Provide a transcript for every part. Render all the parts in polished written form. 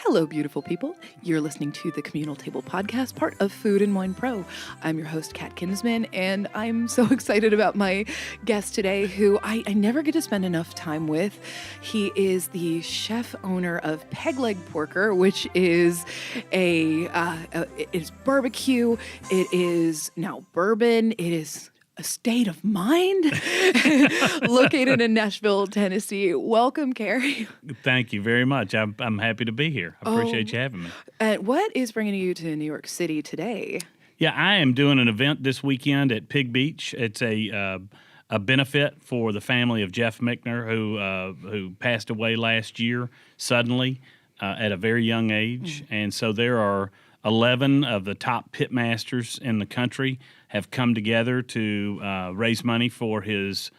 Hello, beautiful people. You're listening to the Communal Table podcast, part of Food and Wine Pro. I'm your host, Kat Kinsman, and I'm so excited about my guest today, who I never get to spend enough time with. He is the chef owner of Peg Leg Porker, which is it is barbecue. It is now bourbon. It is a state of mind located in Nashville, Tennessee. Welcome, Carey. Thank you very much. I'm happy to be here. I appreciate you having me. What is bringing you to New York City today? Yeah, I am doing an event this weekend at Pig Beach. It's a benefit for the family of Jeff Mickner, who passed away last year suddenly at a very young age. And so there are 11 of the top pitmasters in the country have come together to raise money for his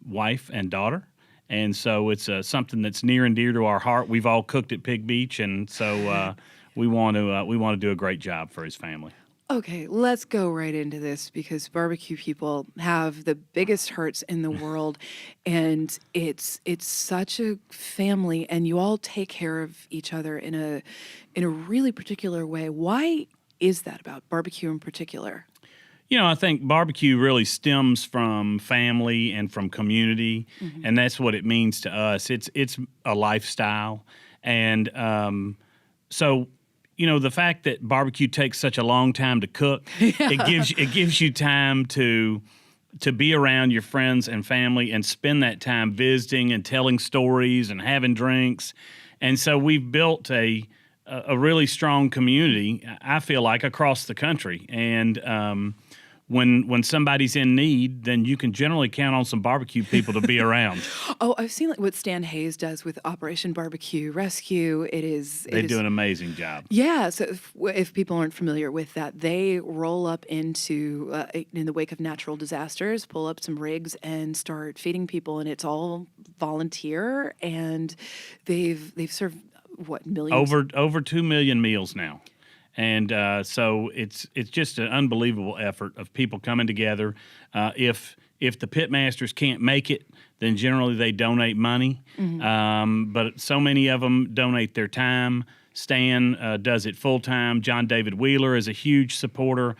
wife and daughter. And so it's something that's near and dear to our heart. We've all cooked at Pig Beach, and so we want to do a great job for his family. Okay, let's go right into this, because barbecue people have the biggest hearts in the world, and it's such a family, and you all take care of each other in a really particular way. Why is that about barbecue in particular? You know, I think barbecue really stems from family and from community, and that's what it means to us. It's a lifestyle, and so. You know, the fact that barbecue takes such a long time to cook, it gives you time to be around your friends and family and spend that time visiting and telling stories and having drinks. And so we've built a really strong community, I feel like, across the country. And when somebody's in need, then you can generally count on some barbecue people to be around. Oh, I've seen what Stan Hayes does with Operation Barbecue Rescue. They do an amazing job. Yeah, so if people aren't familiar with that, they roll up into, in the wake of natural disasters, pull up some rigs and start feeding people, and it's all volunteer, and they've served, what, millions? Over 2 million meals now. And so it's just an unbelievable effort of people coming together. If the pitmasters can't make it, then generally they donate money. But so many of them donate their time. Stan does it full time. John David Wheeler is a huge supporter.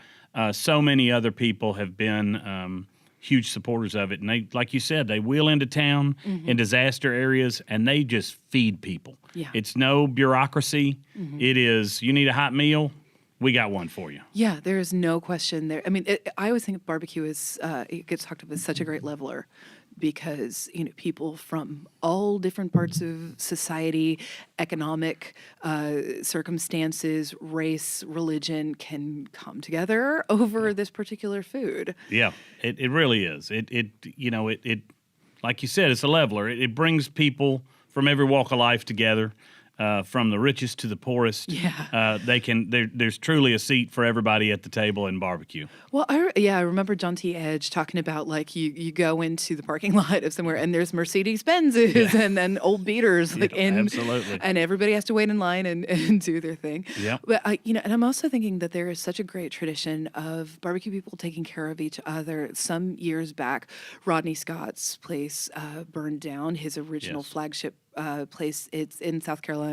So many other people have been huge supporters of it. And they, like you said, they wheel into town in disaster areas, and they just feed people. Yeah. It's no bureaucracy. It is, you need a hot meal, we got one for you. Yeah, there is no question there. I mean, I always think barbecue is, it gets talked about as such a great leveler, because, you know, people from all different parts of society, economic circumstances, race, religion can come together over this particular food. Yeah, it really is. It like you said, it's a leveler. It brings people from every walk of life together. From the richest to the poorest, there's truly a seat for everybody at the table in barbecue. Well, I remember John T. Edge talking about, like, you go into the parking lot of somewhere and there's Mercedes-Benzes and then old beaters, absolutely, and everybody has to wait in line and do their thing. Yeah, but and I'm also thinking that there is such a great tradition of barbecue people taking care of each other. Some years back, Rodney Scott's place burned down, his original flagship place. It's in South Carolina.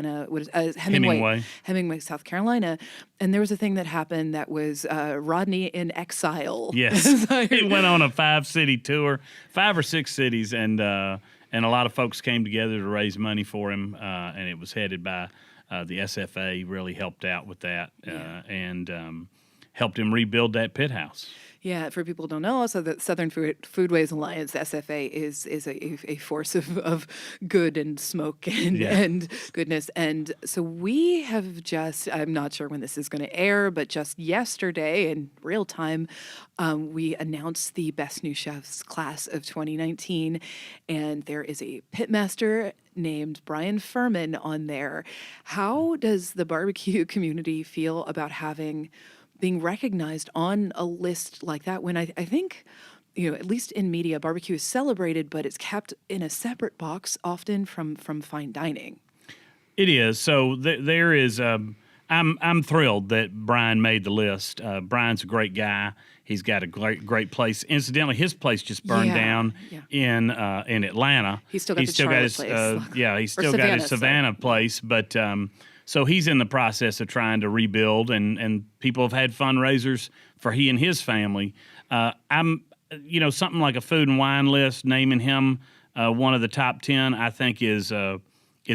Hemingway, South Carolina. And there was a thing that happened that was Rodney in exile. Yes, he went on a 5-city tour, 5 or 6 cities, and a lot of folks came together to raise money for him. And it was headed by the SFA. Really helped out with that and helped him rebuild that pit house. Yeah, for people who don't know, also the Southern Foodways Alliance, SFA, is a force of good and smoke and goodness. And so we have just, I'm not sure when this is going to air, but just yesterday in real time, we announced the Best New Chefs class of 2019. And there is a pitmaster named Brian Furman on there. How does the barbecue community feel about being recognized on a list like that, when I think, at least in media, barbecue is celebrated, but it's kept in a separate box, often from fine dining? It is. So there is. I'm thrilled that Brian made the list. Brian's a great guy. He's got a great place. Incidentally, his place just burned down in Atlanta. He's still got his Savannah place, but So he's in the process of trying to rebuild, and people have had fundraisers for he and his family. I'm, something like a food and wine list, naming him one of the top 10, I think is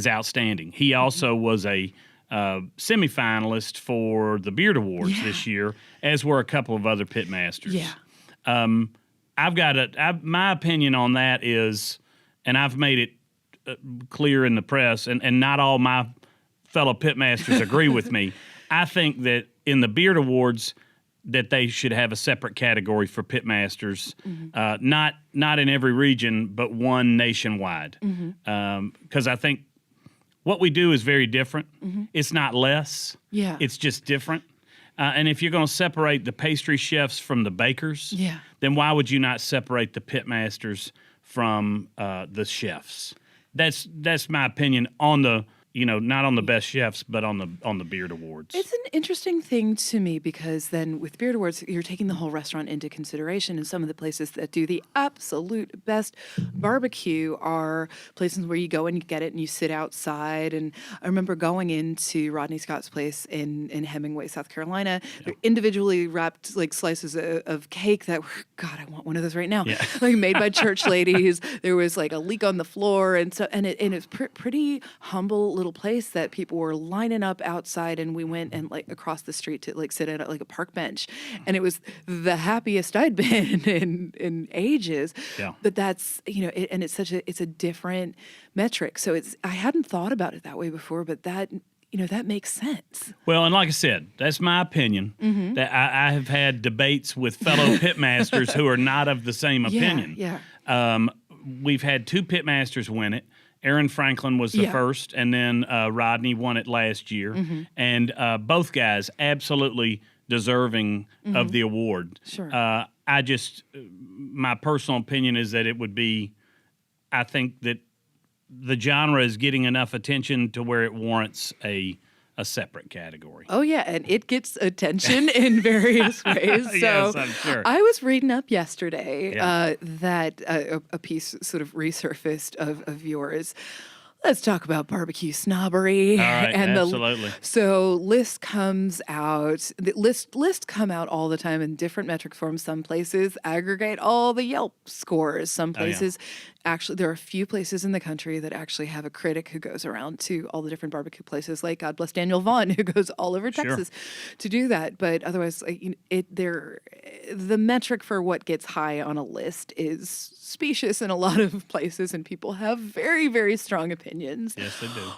outstanding. He also was a semifinalist for the Beard Awards this year, as were a couple of other pitmasters. Yeah. My opinion on that is, and I've made it clear in the press, and not all my fellow pitmasters agree with me. I think that in the Beard Awards, that they should have a separate category for pitmasters, not in every region, but one nationwide. Because I think what we do is very different. It's not less. Yeah. It's just different. And if you're going to separate the pastry chefs from the bakers, then why would you not separate the pitmasters from the chefs? That's my opinion on the, not on the best chefs, but on the Beard Awards. It's an interesting thing to me because then with Beard Awards, you're taking the whole restaurant into consideration, and some of the places that do the absolute best barbecue are places where you go and you get it and you sit outside. And I remember going into Rodney Scott's place in Hemingway, South Carolina. They're individually wrapped like slices of cake that were, God, I want one of those right now. Like made by church ladies. There was like a leak on the floor, and it's pretty humble little place that people were lining up outside, and we went and like across the street to like sit at like a park bench, and it was the happiest I'd been in ages. But that's and it's a different metric. So I hadn't thought about it that way before, but that that makes sense. Well, and like I said, that's my opinion. That I have had debates with fellow pitmasters who are not of the same opinion. We've had 2 pitmasters win it. Aaron Franklin was the first, and then Rodney won it last year. And both guys absolutely deserving of the award. Sure. My personal opinion is that it would be, I think that the genre is getting enough attention to where it warrants a separate category. Oh, yeah, and it gets attention in various ways. So Yes, I'm sure. I was reading up yesterday that a piece sort of resurfaced of yours. Let's talk about barbecue snobbery. All right, and absolutely. So lists comes out. The lists come out all the time in different metric forms. Some places aggregate all the Yelp scores. Some places actually, there are a few places in the country that actually have a critic who goes around to all the different barbecue places, like God bless Daniel Vaughn, who goes all over Texas to do that. But otherwise, the metric for what gets high on a list is specious in a lot of places, and people have very, very strong opinions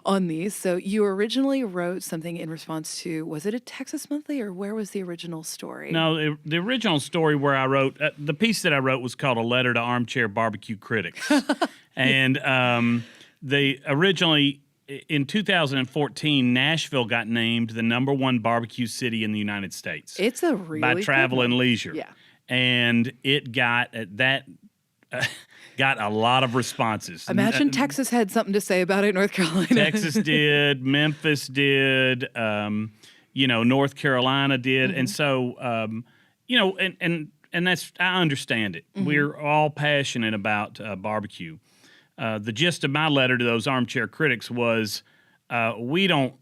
on these. So you originally wrote something in response to, was it a Texas Monthly, or where was the original story? No, the original story where I wrote, the piece that I wrote was called A Letter to Armchair Barbecue Critics. And they originally, in 2014, Nashville got named the #1 barbecue city in the United States. It's a really by Travel and Leisure. Yeah. And it got got a lot of responses. Imagine Texas had something to say about it, North Carolina. Texas did, Memphis did, North Carolina did. And so, and that's, I understand it. We're all passionate about barbecue. The gist of my letter to those armchair critics was, we don't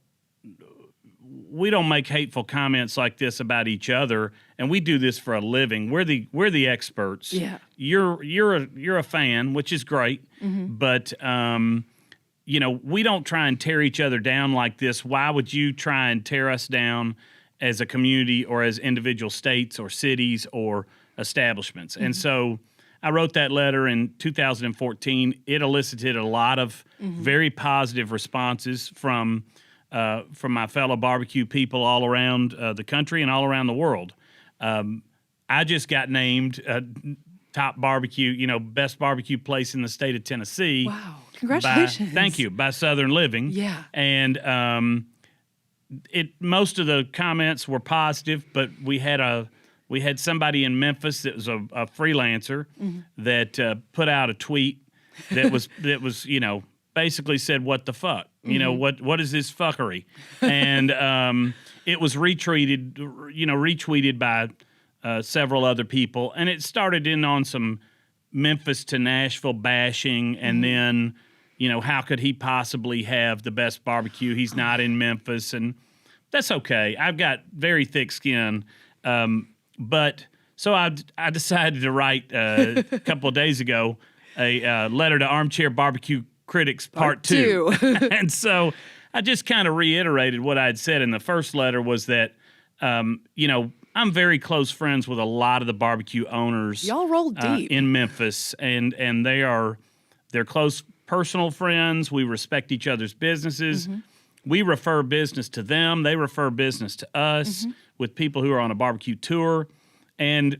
make hateful comments like this about each other, and we do this for a living. We're the experts. Yeah. You're a fan, which is great, but we don't try and tear each other down like this. Why would you try and tear us down as a community or as individual states or cities or establishments? And so I wrote that letter in 2014. It elicited a lot of very positive responses from my fellow barbecue people all around the country and all around the world. I just got named top barbecue, best barbecue place in the state of Tennessee. Wow. Congratulations. Thank you. By Southern Living. Yeah. And most of the comments were positive, but we had somebody in Memphis that was a freelancer that put out a tweet that was basically said, "What the fuck? What is this fuckery?" And it was retweeted by several other people, and it started in on some Memphis to Nashville bashing, and then how could he possibly have the best barbecue? He's not in Memphis, and that's okay. I've got very thick skin, but so I decided to write a couple of days ago a letter to Armchair Barbecue Critics Part 2. And so I just kind of reiterated what I had said in the first letter was that, I'm very close friends with a lot of the barbecue owners. Y'all roll deep. In Memphis, and they're close personal friends. We respect each other's businesses. Mm-hmm. We refer business to them. They refer business to us Mm-hmm. with people who are on a barbecue tour. And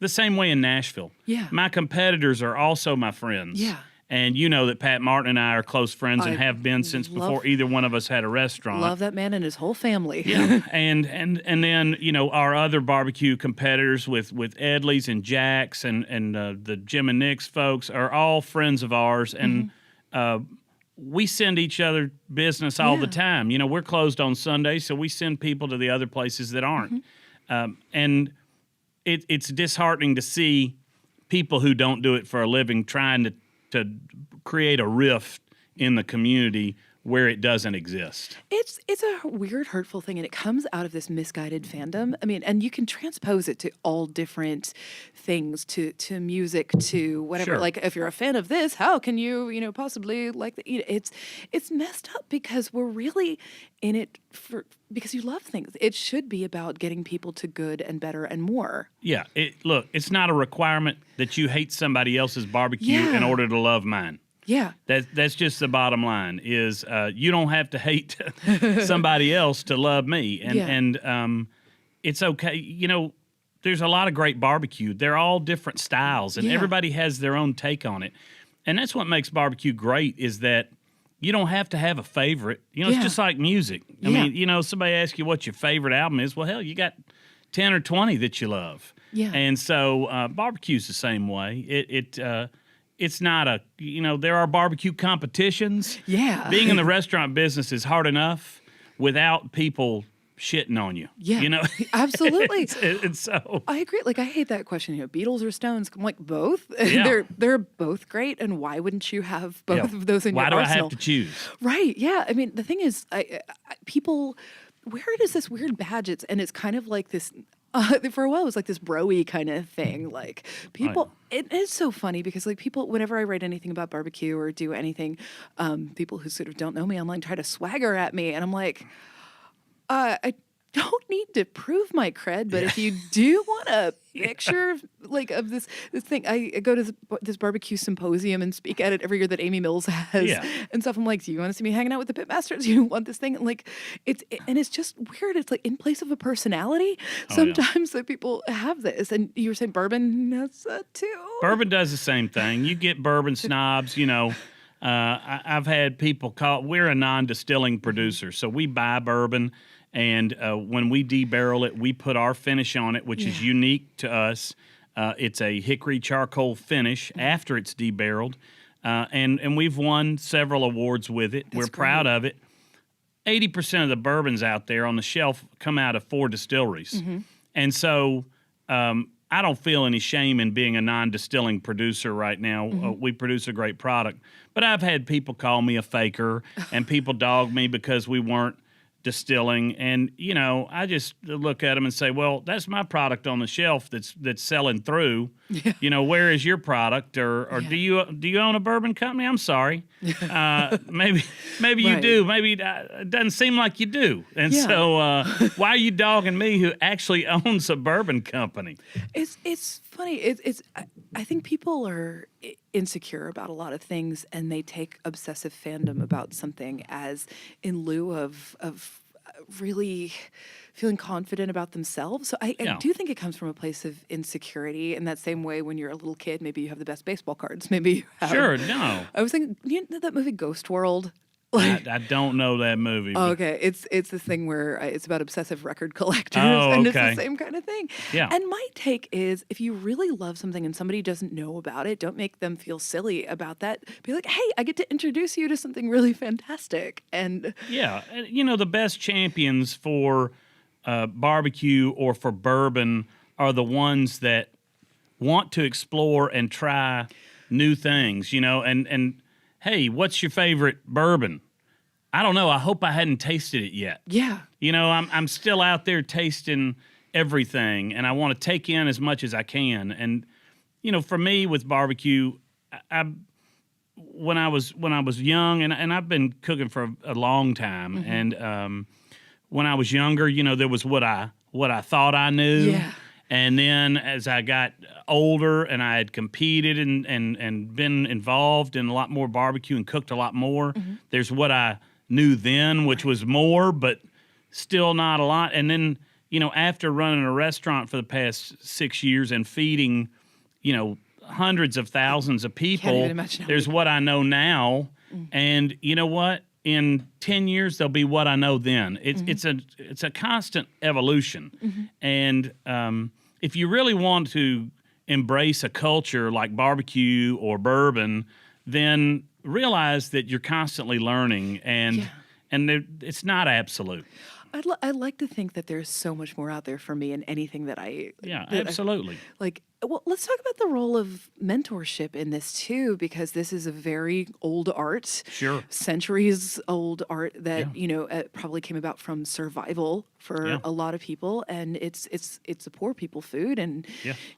the same way in Nashville. Yeah. My competitors are also my friends. Yeah. And you know that Pat Martin and I are close friends and have been since before either one of us had a restaurant. Love that man and his whole family. Yeah. and then, our other barbecue competitors with Edley's and Jack's and the Jim and Nick's folks are all friends of ours. And we send each other business all the time. We're closed on Sunday, so we send people to the other places that aren't. And it's disheartening to see people who don't do it for a living trying to create a rift in the community where it doesn't exist. It's a weird, hurtful thing, and it comes out of this misguided fandom. I mean, and you can transpose it to all different things, to music, to whatever. Sure. Like, if you're a fan of this, how can you, possibly like the? It's messed up because we're really in it because you love things. It should be about getting people to good and better and more. Yeah. Look, it's not a requirement that you hate somebody else's barbecue in order to love mine. Yeah. That's just the bottom line is you don't have to hate somebody else to love me. And it's okay. There's a lot of great barbecue. They're all different styles, and everybody has their own take on it. And that's what makes barbecue great is that you don't have to have a favorite. It's just like music. I mean, somebody asks you what your favorite album is. Well, hell, you got 10 or 20 that you love. Yeah. And so barbecue's the same way. It's not there are barbecue competitions. Yeah. Being in the restaurant business is hard enough without people shitting on you. Yeah. Absolutely. And so I agree. Like, I hate that question. Beatles or Stones? I'm like, both. Yeah. They're both great. And why wouldn't you have both of those in your arsenal? Why do I have to choose? Right. Yeah. I mean, the thing is, people, where does this weird badge? And it's kind of like this. For a while, it was like this bro-y kind of thing. Like, people, it is so funny because, like, people, whenever I write anything about barbecue or do anything, people who sort of don't know me online try to swagger at me. And I'm like, I don't need to prove my cred, but if you do want a picture like of this thing, I go to this barbecue symposium and speak at it every year that Amy Mills has and stuff. I'm like, do you want to see me hanging out with the Pitmaster? Do you want this thing? And like, it's just weird. It's like in place of a personality. Sometimes that people have this, and you were saying bourbon has that too. Bourbon does the same thing. You get bourbon snobs, I've had people call. We're a non-distilling producer, so we buy bourbon. And when we debarrel it, we put our finish on it, which is unique to us. It's a hickory charcoal finish after it's debarreled. And we've won several awards with it. We're proud of it. 80% of the bourbons out there on the shelf come out of 4 distilleries. And so I don't feel any shame in being a non-distilling producer right now. We produce a great product. But I've had people call me a faker and people dog me because we weren't distilling, and I just look at them and say, well, that's my product on the shelf that's selling through. Where is your product, or do you own a bourbon company? I'm sorry. Maybe you do. Maybe it doesn't seem like you do. And so why are you dogging me who actually owns a bourbon company? It's funny. I think people are insecure about a lot of things, and they take obsessive fandom about something as in lieu of really feeling confident about themselves. So I do think it comes from a place of insecurity. In that same way, when you're a little kid, maybe you have the best baseball cards. Maybe you have. Sure, no. I was thinking, you know that movie Ghost World? I don't know that movie. Okay, it's this thing where it's about obsessive record collectors, and it's the same kind of thing. Yeah. And my take is, if you really love something and somebody doesn't know about it, don't make them feel silly about that. Be like, hey, I get to introduce you to something really fantastic. And the best champions for barbecue or for bourbon are the ones that want to explore and try new things. And hey, what's your favorite bourbon? I don't know. I hope I hadn't tasted it yet. Yeah. You know, I'm still out there tasting everything, and I want to take in as much as I can. And you know, for me with barbecue, when I was young, and I've been cooking for a long time, and when I was younger, you know, there was what I thought I knew. Yeah. And then as I got older and I had competed and been involved in a lot more barbecue and cooked a lot more, there's what I knew then, which was more, but still not a lot. And then, you know, after running a restaurant for the past 6 years and feeding, you know, hundreds of thousands of people, Can't even imagine how there's what I know now. And you know what? In 10 years, there'll be what I know then. It's a constant evolution. And if you really want to embrace a culture like barbecue or bourbon, then realize that you're constantly learning, and it's not absolute. I'd like to think that there's so much more out there for me in anything that Absolutely. Well, let's talk about the role of mentorship in this too, because this is a very old art, centuries old art that you know probably came about from survival for a lot of people, and it's a poor people food, and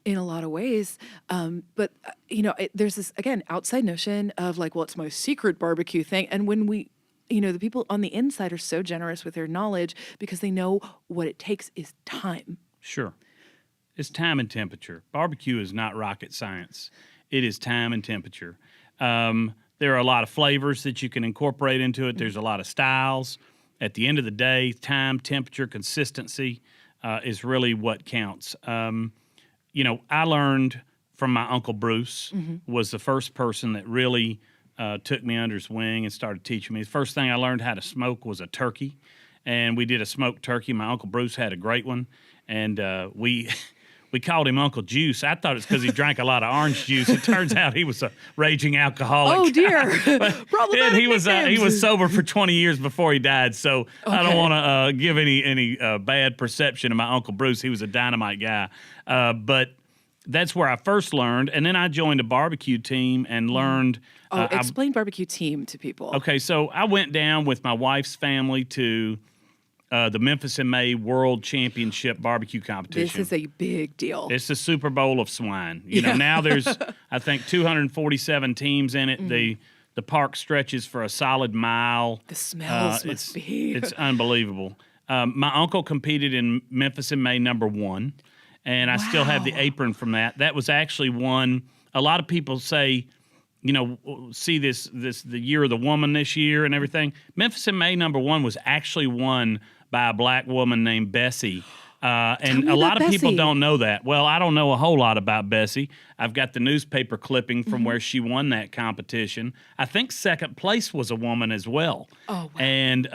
in a lot of ways. But you know, there's this again outside notion of like, well, it's my secret barbecue thing, and when we you know, the people on the inside are so generous with their knowledge because they know what it takes is time. Sure. It's time and temperature. Barbecue is not rocket science. It is time and temperature. There are a lot of flavors that you can incorporate into it. There's a lot of styles. At the end of the day, time, temperature, consistency is really what counts. You know, I learned from my Uncle Bruce, was the first person that really took me under his wing and started teaching me. The first thing I learned how to smoke was a turkey, and we did a smoked turkey. My Uncle Bruce had a great one, and we called him Uncle Juice. I thought it's because he drank a lot of orange juice. It turns out he was a raging alcoholic. Oh dear! He was sober for 20 years before he died. So I don't want to give any bad perception of my Uncle Bruce. He was a dynamite guy, but that's where I first learned, and then I joined a barbecue team and learned. Explain barbecue team to people. Okay, so I went down with my wife's family to the Memphis In May World Championship barbecue competition. This is a big deal. It's the Super Bowl of swine. You know, now there's I think 247 teams in it. The park stretches for a solid mile. The smells must be. It's unbelievable. My uncle competed in Memphis In May #1. And I still have the apron from that. That was actually one. A lot of people say, you know, see the year of the woman this year and everything. Memphis In May #1 was actually won by a black woman named Bessie. And a lot of people don't know that. Well, I don't know a whole lot about Bessie. I've got the newspaper clipping from where she won that competition. I think second place was a woman as well. Oh, wow. And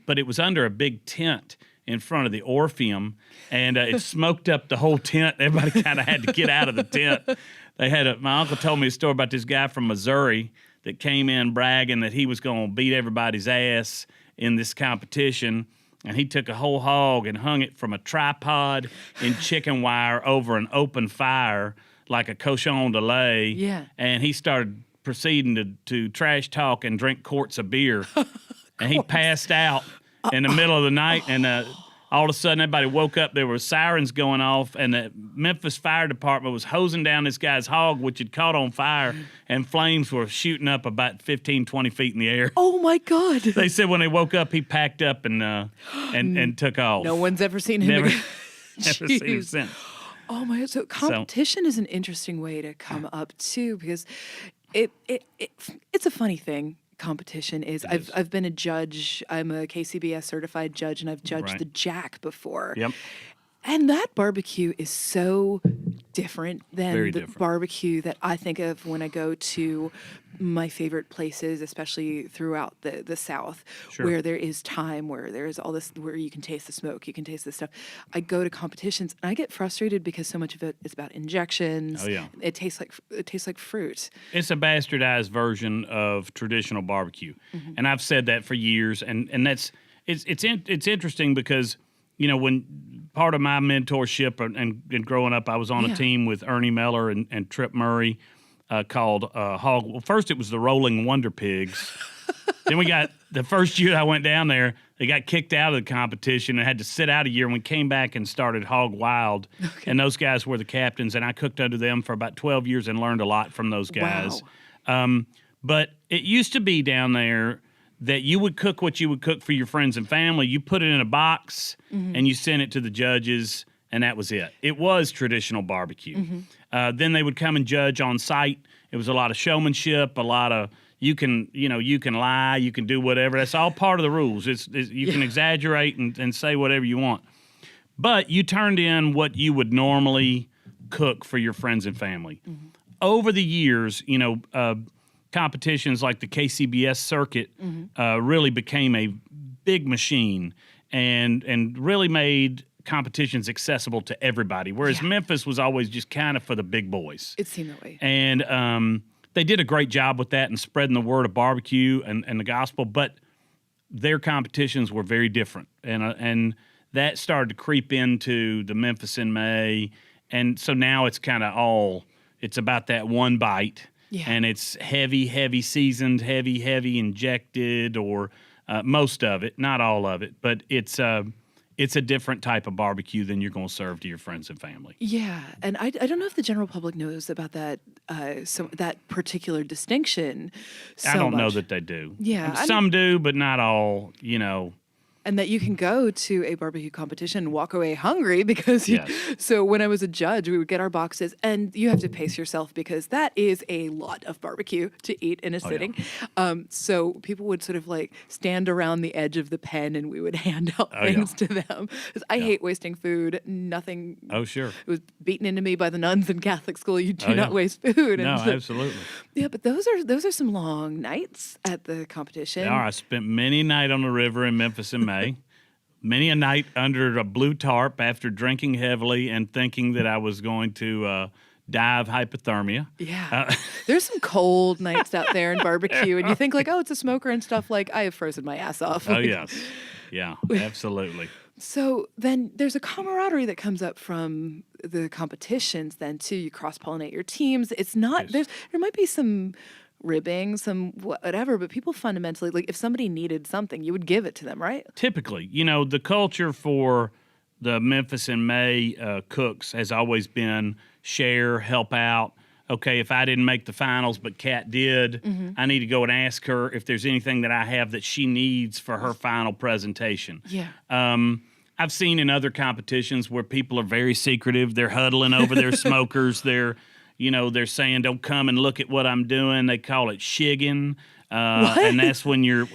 but it was under a big tent in front of the Orpheum, and it smoked up the whole tent. Everybody kind of had to get out of the tent. My uncle told me a story about this guy from Missouri that came in bragging that he was going to beat everybody's ass in this competition, and he took a whole hog and hung it from a tripod in chicken wire over an open fire like a cochon de lait. Yeah. And he started proceeding to trash talk and drink quarts of beer, and he passed out in the middle of the night, and all of a sudden everybody woke up. There were sirens going off, and the Memphis Fire Department was hosing down this guy's hog, which had caught on fire, and flames were shooting up about 15, 20 feet in the air. Oh, my God. They said when they woke up, he packed up and took off. No one's ever seen him again. Never seen him since. Oh, my God. So competition is an interesting way to come up, too, because it's a funny thing. Competition is. I've been a judge. I'm a KCBS certified judge, and I've judged the Jack before. Yep. And that barbecue is so different than barbecue that I think of when I go to my favorite places, especially throughout the South, where there is time, where there is all this, where you can taste the smoke, you can taste this stuff. I go to competitions and I get frustrated because so much of it is about injections. Oh yeah, it tastes like fruit. It's a bastardized version of traditional barbecue, and I've said that for years. And that's it's interesting because, you know, when part of my mentorship and growing up, I was on a team with Ernie Meller and Trip Murray. called Hog. Well, first it was the Rolling Wonder Pigs. Then we got the first year I went down there, they got kicked out of the competition and had to sit out a year. And we came back and started Hog Wild. Okay. And those guys were the captains. And I cooked under them for about 12 years and learned a lot from those guys. Wow. But it used to be down there that you would cook what you would cook for your friends and family. You put it in a box and you sent it to the judges, and that was it. It was traditional barbecue. Then they would come and judge on site. It was a lot of showmanship, a lot of you can lie, you can do whatever. That's all part of the rules. You can exaggerate and say whatever you want. But you turned in what you would normally cook for your friends and family. Over the years, competitions like the KCBS circuit really became a big machine and really made competitions accessible to everybody, whereas Memphis was always just kind of for the big boys. It seemed that way. And they did a great job with that and spreading the word of barbecue and the gospel, but their competitions were very different. And that started to creep into the Memphis in May. And so now it's kind of it's about that one bite. Yeah. And it's heavy seasoned, heavy injected, or most of it, not all of it, but it's a different type of barbecue than you're going to serve to your friends and family. Yeah, and I don't know if the general public knows about that that particular distinction. I don't know that they do. Yeah, some do, but not all. And that you can go to a barbecue competition and walk away hungry because so when I was a judge, we would get our boxes and you have to pace yourself because that is a lot of barbecue to eat in a sitting. Yeah. So people would sort of like stand around the edge of the pen and we would hand out things to them. Because I hate wasting food. Nothing. Oh, sure. It was beaten into me by the nuns in Catholic school. You do not waste food. No, absolutely. Yeah, but those are some long nights at the competition. They are. I spent many a night on the river in Memphis in May. Many a night under a blue tarp after drinking heavily and thinking that I was going to die of hypothermia. Yeah. There's some cold nights out there in barbecue, and you think like, oh, it's a smoker and stuff. Like, I have frozen my ass off. Oh, yes. Yeah, absolutely. So then there's a camaraderie that comes up from the competitions then, too. You cross-pollinate your teams. It's not, there might be some ribbing, some whatever, but people fundamentally, like if somebody needed something, you would give it to them, right? Typically, the culture for the Memphis in May cooks has always been share, help out. Okay, if I didn't make the finals, but Kat did, I need to go and ask her if there's anything that I have that she needs for her final presentation. Yeah. I've seen in other competitions where people are very secretive. They're huddling over their smokers. They're saying, "Don't come and look at what I'm doing." They call it shigging, and that's when you're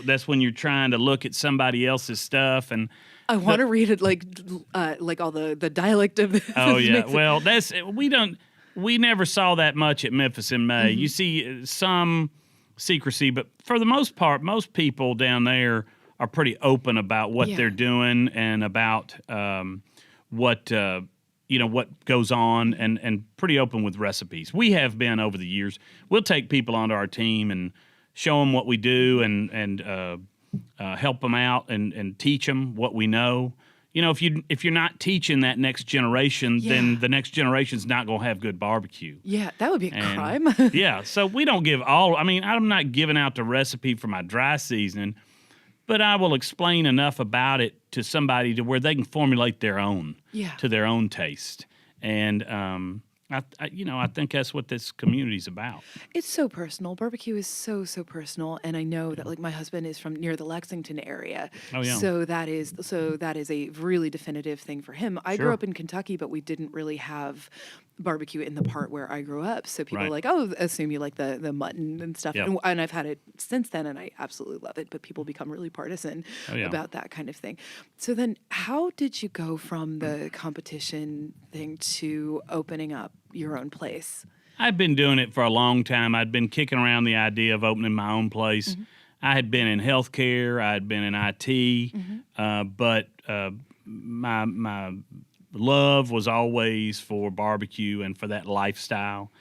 trying to look at somebody else's stuff. And I want to read it like all the dialect of this. Oh yeah, well we never saw that much at Memphis in May. You see some secrecy, but for the most part, most people down there are pretty open about what they're doing and about what goes on, and pretty open with recipes. We have been over the years. We'll take people onto our team and show them what we do and help them out and teach them what we know. If you're not teaching that next generation, then the next generation's not going to have good barbecue. Yeah, that would be a crime. Yeah, so we don't give I'm not giving out the recipe for my dry seasoning, but I will explain enough about it to somebody to where they can formulate their own to their own taste. And I think that's what this community's about. It's so personal. Barbecue is so personal, and I know that like my husband is from near the Lexington area. Oh yeah. So that is a really definitive thing for him. I grew up in Kentucky, but we didn't really have barbecue in the part where I grew up. So people are like, oh, assume you like the mutton and stuff. Yep. And I've had it since then, and I absolutely love it. But people become really partisan about that kind of thing. So then how did you go from the competition thing to opening up your own place? I've been doing it for a long time. I'd been kicking around the idea of opening my own place. I had been in healthcare. I had been in IT. But my love was always for barbecue and for that lifestyle.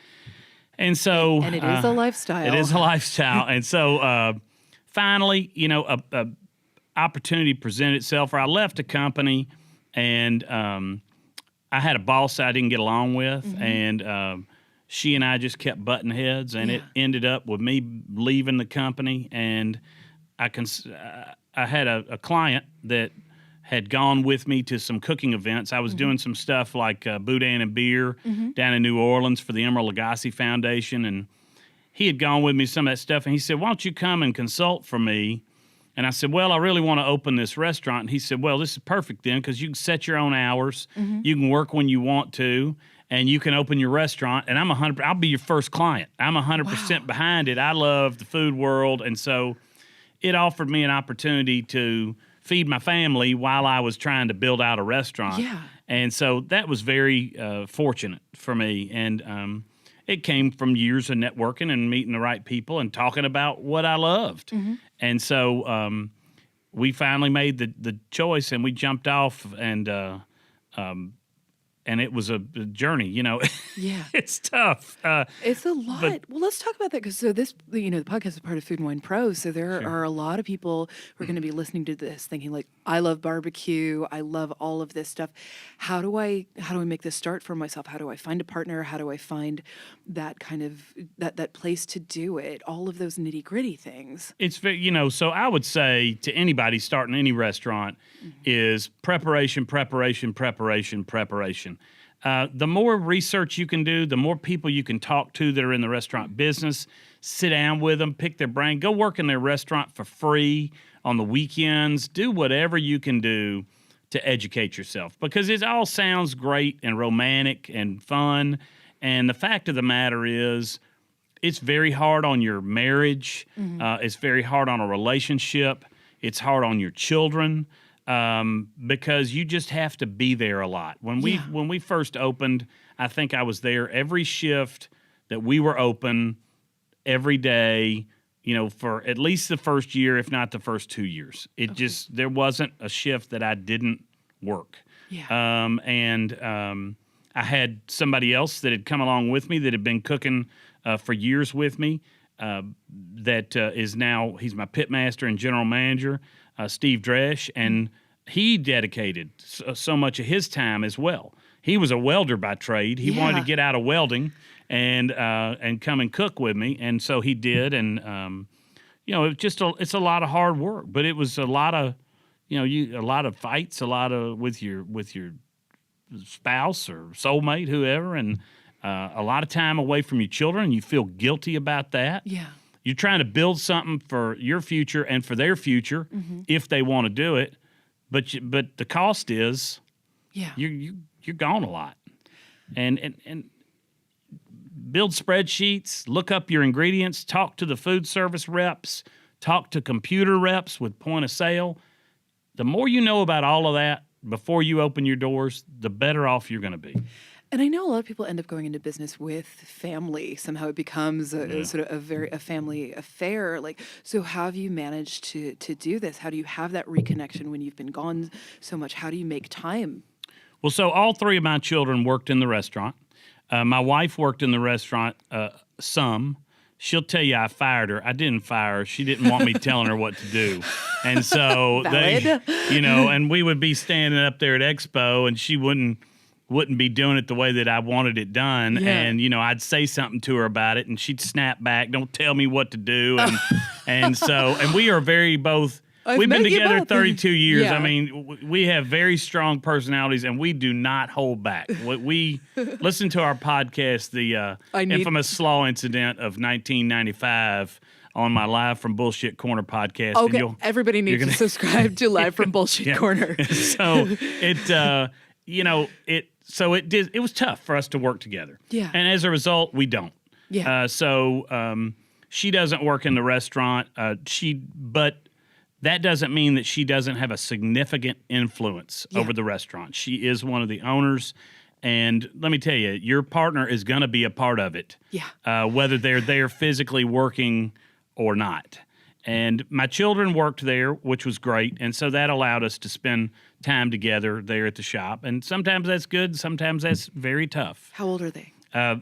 And so... And it is a lifestyle. It is a lifestyle. And so finally, a opportunity presented itself where I left a company and I had a boss I didn't get along with. And, she and I just kept butting heads, and it ended up with me leaving the company. And I had a client that had gone with me to some cooking events. I was doing some stuff like boudin and beer down in New Orleans for the Emeril Lagasse Foundation, and he had gone with me to some of that stuff, and he said, why don't you come and consult for me? And I said, well, I really want to open this restaurant. And he said, well, this is perfect then, because you can set your own hours. You can work when you want to, and you can open your restaurant. And I'll be your first client. I'm 100% behind it. I love the food world. And so it offered me an opportunity to feed my family while I was trying to build out a restaurant. Yeah. And so that was very fortunate for me. And it came from years of networking and meeting the right people and talking about what I loved. And so we finally made the choice, and we jumped off, and it was a journey, Yeah. It's tough. It's a lot. Well, let's talk about that, because this, the podcast is part of Food and Wine Pros, so there are a lot of people who are going to be listening to this thinking like, I love barbecue, I love all of this stuff. How do I make this start for myself? How do I find a partner? How do I find that kind of that place to do it? All of those nitty gritty things. It's very, so I would say to anybody starting any restaurant is preparation. The more research you can do, the more people you can talk to that are in the restaurant business, sit down with them, pick their brain, go work in their restaurant for free on the weekends, do whatever you can do to educate yourself, because it all sounds great and romantic and fun. And the fact of the matter is, it's very hard on your marriage. It's very hard on a relationship. It's hard on your children. Because you just have to be there a lot. When we first opened, I think I was there every shift that we were open, every day, for at least the first year, if not the first 2 years. There wasn't a shift that I didn't work. Yeah. I had somebody else that had come along with me that had been cooking for years with me, that is now, he's my pitmaster and general manager, Steve Dresch, and he dedicated so much of his time as well. He was a welder by trade. He wanted to get out of welding and come and cook with me, and so he did. And it's a lot of hard work, but it was a lot of a lot of fights, a lot of with your spouse or soulmate, whoever, and a lot of time away from your children. You feel guilty about that. Yeah. You're trying to build something for your future and for their future if they want to do it, but the cost is you're gone a lot, and build spreadsheets, look up your ingredients, talk to the food service reps, talk to computer reps with point of sale. The more you know about all of that before you open your doors, the better off you're going to be. And I know a lot of people end up going into business with family. Somehow it becomes a sort of a family affair. Like, so how have you managed to do this? How do you have that reconnection when you've been gone so much? How do you make time? Well, so all three of my children worked in the restaurant. My wife worked in the restaurant some. She'll tell you I fired her. I didn't fire her. She didn't want me telling her what to do. And so and we would be standing up there at Expo, and she wouldn't be doing it the way that I wanted it done. Yeah. And, I'd say something to her about it, and she'd snap back, don't tell me what to do. And we are very both, we've been together 32 years. Yeah. I mean, we have very strong personalities, and we do not hold back. We listen to our podcast, the infamous slaw incident of 1995, on my Live from Bullshit Corner podcast. Okay, everybody needs to subscribe to Live from Bullshit Corner. So it was tough for us to work together. Yeah. And as a result, we don't. Yeah. She doesn't work in the restaurant. But that doesn't mean that she doesn't have a significant influence over the restaurant. She is one of the owners. And let me tell you, your partner is going to be a part of it. Yeah. Whether they're there physically working or not. And my children worked there, which was great. And so that allowed us to spend time together there at the shop. And sometimes that's good. Sometimes that's very tough. How old are they?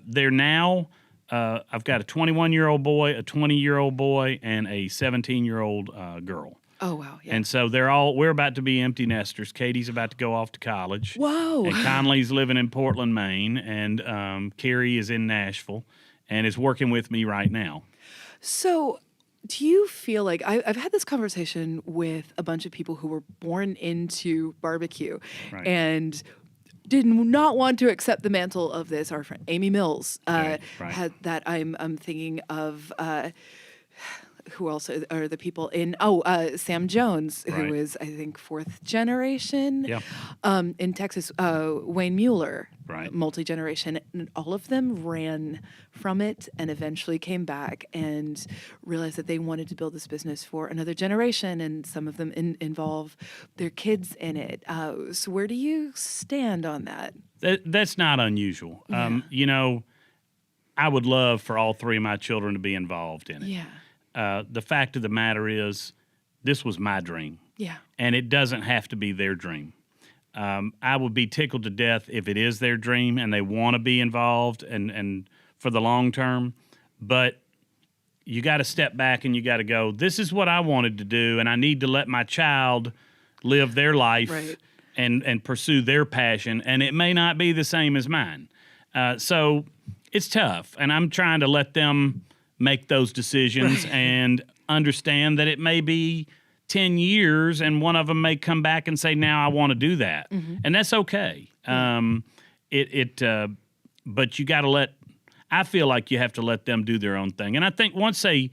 They're now, I've got a 21-year-old boy, a 20-year-old boy, and a 17-year-old girl. Oh, wow. Yeah. And so we're about to be empty nesters. Katie's about to go off to college. Whoa. And Conley's living in Portland, Maine. And Carey is in Nashville and is working with me right now. So, do you feel like I've had this conversation with a bunch of people who were born into barbecue Right. and did not want to accept the mantle of this? Our friend Amy Mills Right. had that. I'm thinking of. Who else are the people in? Sam Jones, Right. who is, I think, fourth generation. Yeah. In Texas, Wayne Mueller, Right. multi-generation. And all of them ran from it and eventually came back and realized that they wanted to build this business for another generation. And some of them involve their kids in it. So where do you stand on that? That's not unusual. Yeah. I would love for all three of my children to be involved in it. Yeah. The fact of the matter is, this was my dream. Yeah. And it doesn't have to be their dream. I would be tickled to death if it is their dream and they want to be involved and for the long term. But you got to step back and you got to go, this is what I wanted to do, and I need to let my child live their life Right. and pursue their passion, and it may not be the same as mine. So it's tough, and I'm trying to let them make those decisions and understand that it may be 10 years and one of them may come back and say, now I want to do that. Mm-hmm. And that's okay. But you got to I feel like you have to let them do their own thing. And I think once they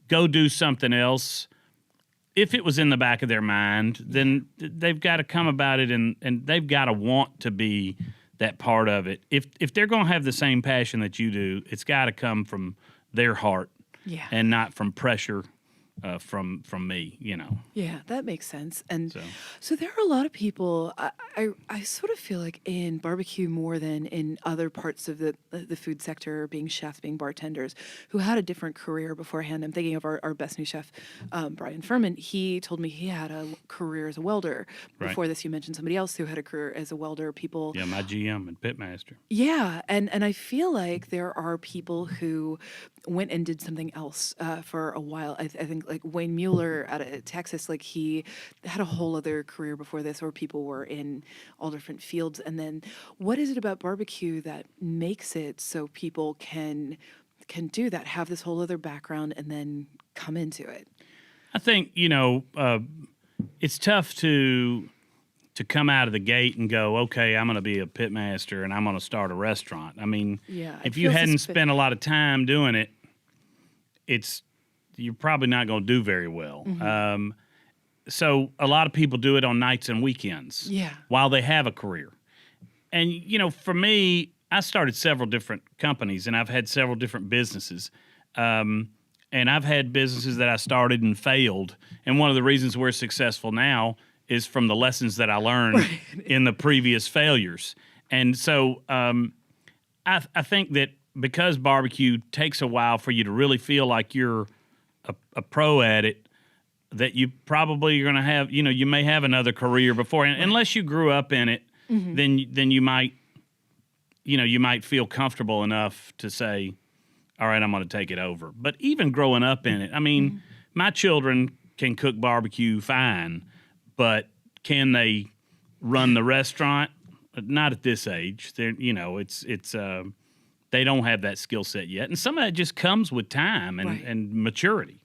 go do something else, if it was in the back of their mind, then they've got to come about it and they've got to want to be that part of it. If they're going to have the same passion that you do, it's got to come from their heart and not from pressure from me, Yeah, that makes sense. And so there are a lot of people, I sort of feel like in barbecue more than in other parts of the food sector, being chefs, being bartenders, who had a different career beforehand. I'm thinking of our best new chef, Brian Furman. He told me he had a career as a welder. Right. Before this, you mentioned somebody else who had a career as a welder. People. Yeah, my GM and Pitmaster. Yeah, and I feel like there are people who went and did something else for a while. I think like Wayne Mueller out of Texas, like he had a whole other career before this, or people were in all different fields. And then what is it about barbecue that makes it so people can do that, have this whole other background and then come into it? I think, it's tough to come out of the gate and go, okay, I'm going to be a pitmaster and I'm going to start a restaurant. I mean, if you hadn't spent a lot of time doing it, you're probably not going to do very well. Mm-hmm. So a lot of people do it on nights and weekends while they have a career. And, for me, I started several different companies and I've had several different businesses. And I've had businesses that I started and failed. And one of the reasons we're successful now is from the lessons that I learned in the previous failures. And so I think that because barbecue takes a while for you to really feel like you're a pro at it, that you probably are going to have, you may have another career before, and unless you grew up in it, then you might, you might feel comfortable enough to say, all right, I'm going to take it over. But even growing up in it, I mean, my children can cook barbecue fine, but can they run the restaurant? Not at this age. They're, they don't have that skill set yet, and some of that just comes with time and maturity.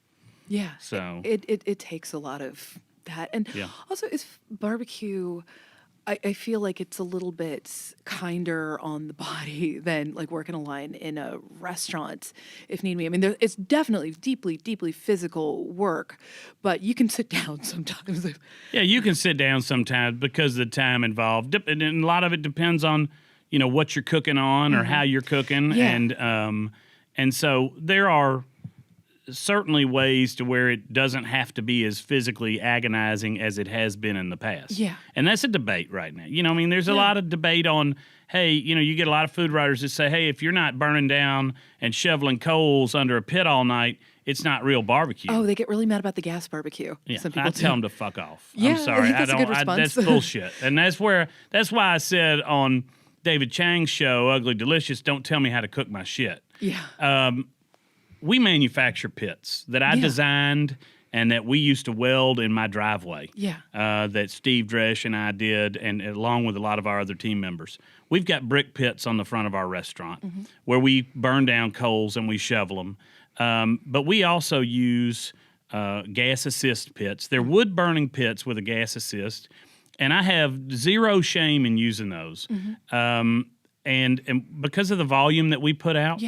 Yeah. So it takes a lot of that, and also is barbecue. I feel like it's a little bit kinder on the body than like working a line in a restaurant, if need be. I mean, it's definitely deeply, deeply physical work, but you can sit down sometimes. Yeah, you can sit down sometimes because of the time involved, and a lot of it depends on what you're cooking on or how you're cooking, and so there are certainly ways to where it doesn't have to be as physically agonizing as it has been in the past. Yeah. And that's a debate right now. There's a lot of debate on, hey, you get a lot of food writers that say, hey, if you're not burning down and shoveling coals under a pit all night, it's not real barbecue. Oh, they get really mad about the gas barbecue. Yeah, some people tell them to fuck off. Yeah, I'm sorry. that's a good response. That's bullshit. And that's why I said on David Chang's show, Ugly Delicious, don't tell me how to cook my shit. Yeah. We manufacture pits that I designed and that we used to weld in my driveway. Yeah. That Steve Dresch and I did, and along with a lot of our other team members. We've got brick pits on the front of our restaurant where we burn down coals and we shovel them. But we also use gas assist pits. They're wood burning pits with a gas assist, and I have zero shame in using those. And because of the volume that we put out,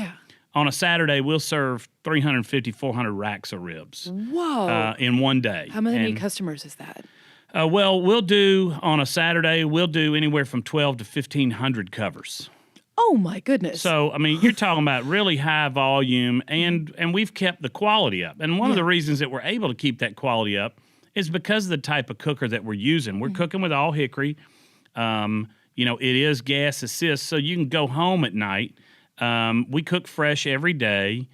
on a Saturday we'll serve 350, 400 racks of ribs. Whoa! In one day. How many customers is that? Well, we'll do on a Saturday. We'll do anywhere from 12 to 1,500 covers. Oh my goodness! So I mean, you're talking about really high volume, and we've kept the quality up. And one of the reasons that we're able to keep that quality up is because of the type of cooker that we're using. We're cooking with all hickory. It is gas assist, so you can go home at night. We cook fresh every day,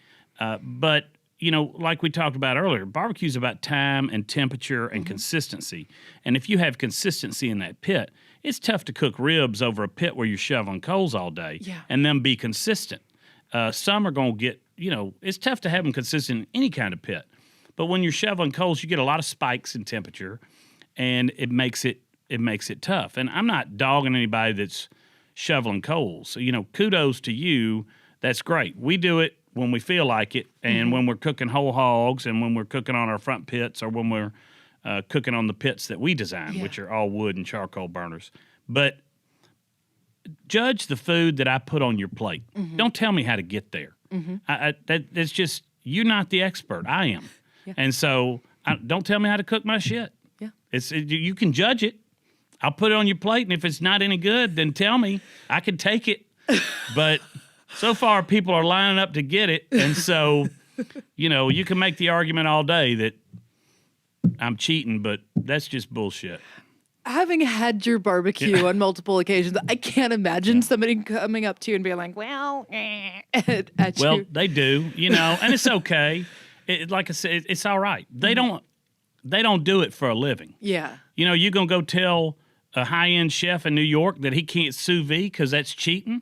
but like we talked about earlier, barbecue is about time and temperature and consistency. And if you have consistency in that pit, it's tough to cook ribs over a pit where you're shoveling coals all day and then be consistent. Some are going to get, it's tough to have them consistent in any kind of pit. But when you're shoveling coals, you get a lot of spikes in temperature, and it makes it tough. And I'm not dogging anybody that's shoveling coals. Kudos to you. That's great. We do it when we feel like it, and when we're cooking whole hogs, and when we're cooking on our front pits, or when we're cooking on the pits that we design, which are all wood and charcoal burners. But judge the food that I put on your plate. Don't tell me how to get there. That's just, you're not the expert. I am. And so don't tell me how to cook my shit. You can judge it. I'll put it on your plate, and if it's not any good, then tell me. I can take it. But so far, people are lining up to get it, and so, you can make the argument all day that I'm cheating, but that's just bullshit. Having had your barbecue on multiple occasions, I can't imagine somebody coming up to you and being like, well, at Well, you. they do, and it's okay. Like I said, it's all right. They don't do it for a living. Yeah. You're going to go tell a high-end chef in New York that he can't sous vide because that's cheating?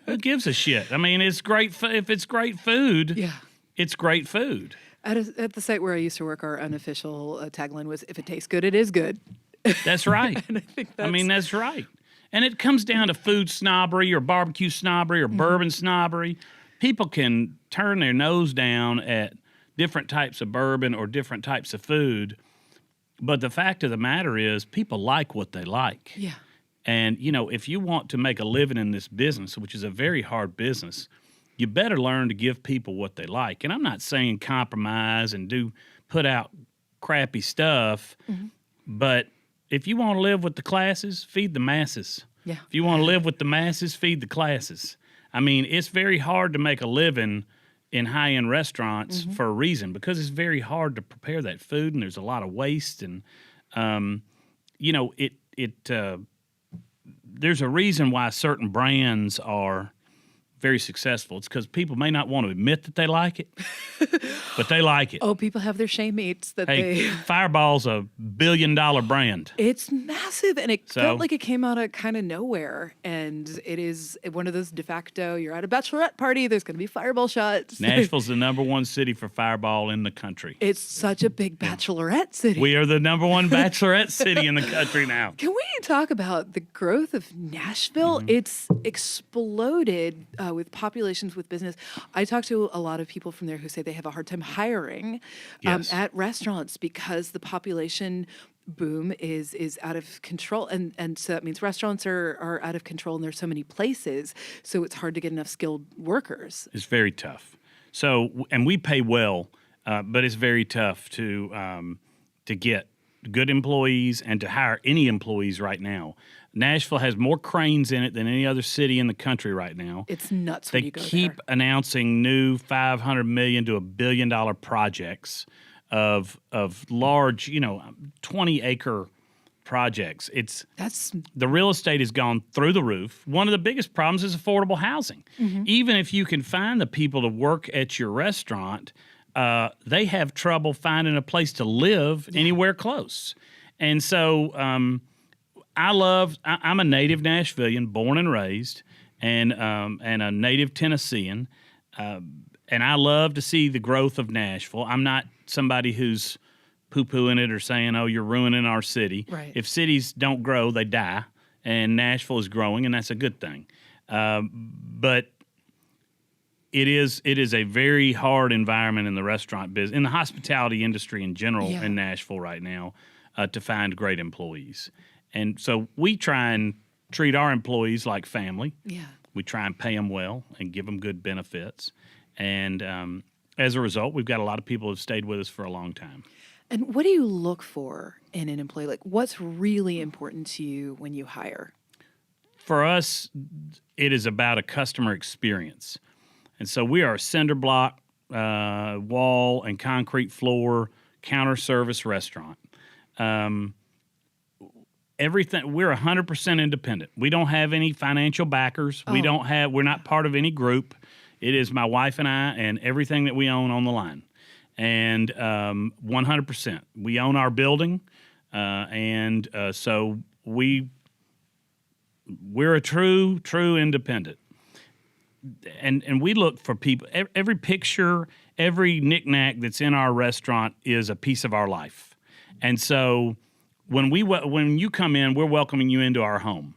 Who gives a shit? I mean, it's great. If it's great food, it's great food. At the site where I used to work, our unofficial tagline was, if it tastes good, it is good. That's right. And I think that's right. And it comes down to food snobbery or barbecue snobbery or bourbon snobbery. People can turn their nose down at different types of bourbon or different types of food. But the fact of the matter is, people like what they like. Yeah. And, if you want to make a living in this business, which is a very hard business, you better learn to give people what they like. And I'm not saying compromise and put out crappy stuff, but if you want to live with the classes, feed the masses. Yeah. If you want to live with the masses, feed the classes. I mean, it's very hard to make a living in high-end restaurants for a reason, because it's very hard to prepare that food, and there's a lot of waste, and there's a reason why certain brands are very successful. It's because people may not want to admit that they like it, but they like it. Oh, people have their shame eats that Fireball's a billion-dollar brand. It's massive, and it felt like it came out of kind of nowhere. And it is one of those de facto, you're at a bachelorette party, there's going to be fireball shots. Nashville's the #1 city for Fireball in the country. It's such a big bachelorette city. We are the #1 bachelorette city in the country now. Can we talk about the growth of Nashville? It's exploded with populations, with business. I talk to a lot of people from there who say they have a hard time hiring at restaurants because the population boom is out of control, and so that means restaurants are out of control, and there's so many places, so it's hard to get enough skilled workers. It's very tough. So, and we pay well, but it's very tough to get good employees and to hire any employees right now. Nashville has more cranes in it than any other city in the country right now. It's nuts when you go there. They keep announcing new $500 million to $1 billion projects of large, 20-acre projects. The real estate has gone through the roof. One of the biggest problems is affordable housing. Even if you can find the people to work at your restaurant, they have trouble finding a place to live anywhere close. And so I'm a native Nashvilleian, born and raised, and a native Tennessean. and I love to see the growth of Nashville. I'm not somebody who's poo-pooing it or saying, "Oh, you're ruining our city." Right. If cities don't grow, they die, and Nashville is growing, and that's a good thing. But it is a very hard environment in the restaurant business, in the hospitality industry in general in Nashville right now, to find great employees. And so we try and treat our employees like family. Yeah. We try and pay them well and give them good benefits. And as a result, we've got a lot of people who've stayed with us for a long time. And what do you look for in an employee? Like, what's really important to you when you hire? For us, it is about a customer experience. And so we are a cinder block, wall, and concrete floor counter service restaurant. Everything, we're 100% independent. We don't have any financial backers. Oh. We're not part of any group. It is my wife and I and everything that we own on the line. And 100%. We own our building, and so we're a true independent. And we look for people. Every picture, every knickknack that's in our restaurant is a piece of our life. And so when you come in, we're welcoming you into our home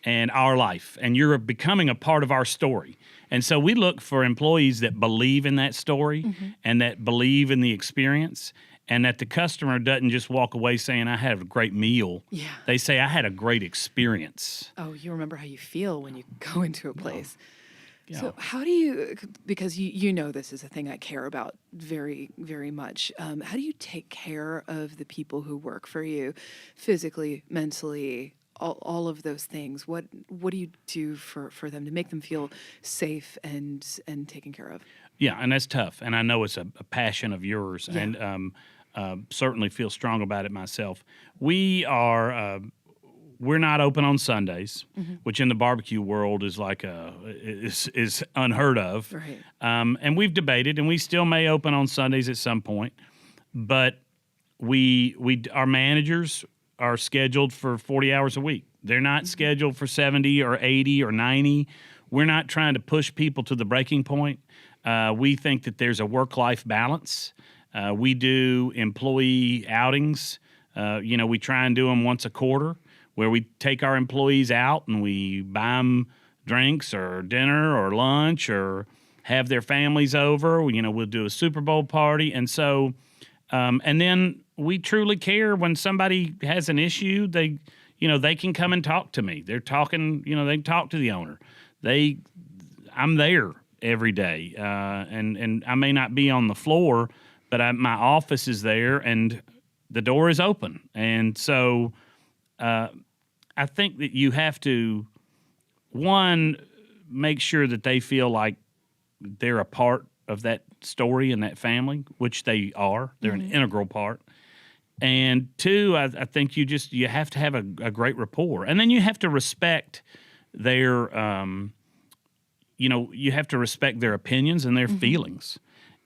and our life, and you're becoming a part of our story. And so we look for employees that believe in that story and that believe in the experience, and that the customer doesn't just walk away saying, "I had a great meal." Yeah. They say, "I had a great experience." Oh, you remember how you feel when you go into a place. Yeah. So how do you, because you know this is a thing I care about very, very much, how do you take care of the people who work for you physically, mentally, all of those things? What do you do for them to make them feel safe and taken care of? Yeah, and that's tough. And I know it's a passion of yours, and certainly feel strong about it myself. We're not open on Sundays, which in the barbecue world is like is unheard of. Right. And we've debated, and we still may open on Sundays at some point, but our managers are scheduled for 40 hours a week. They're not scheduled for 70 or 80 or 90. We're not trying to push people to the breaking point. We think that there's a work-life balance. We do employee outings. We try and do them once a quarter, where we take our employees out and we buy them drinks or dinner or lunch or have their families over. We'll do a Super Bowl party. And so, and then we truly care when somebody has an issue. They can come and talk to me. They're talking, they can talk to the owner. I'm there every day. And I may not be on the floor, but my office is there and the door is open. And so, I think that you have to, one, make sure that they feel like they're a part of that story and that family, which they are. They're an integral part. And two, I think you have to have a great rapport. And then you have to respect their, you have to respect their opinions and their feelings.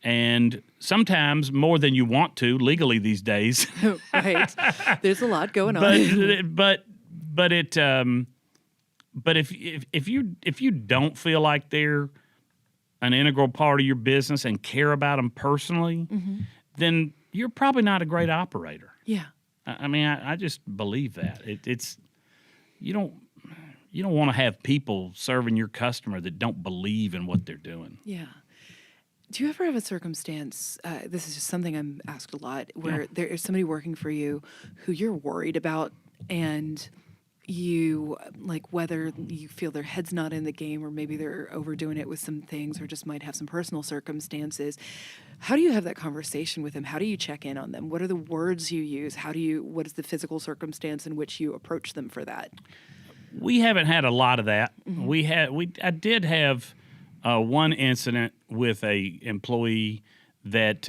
And sometimes more than you want to legally these days. Right. There's a lot going on. But if you don't feel like they're an integral part of your business and care about them personally, then you're probably not a great operator. Yeah. I just believe that you don't want to have people serving your customer that don't believe in what they're doing. Yeah. Do you ever have a circumstance, this is just something I'm asked a lot, where there is somebody working for you who you're worried about, and you, like, whether you feel their head's not in the game, or maybe they're overdoing it with some things, or just might have some personal circumstances? How do you have that conversation with them? How do you check in on them? What are the words you use? What is the physical circumstance in which you approach them for that? We haven't had a lot of that. I did have one incident with a employee that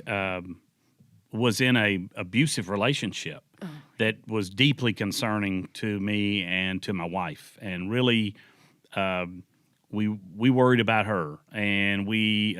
was in a abusive relationship that was deeply concerning to me and to my wife, and really we worried about her, and we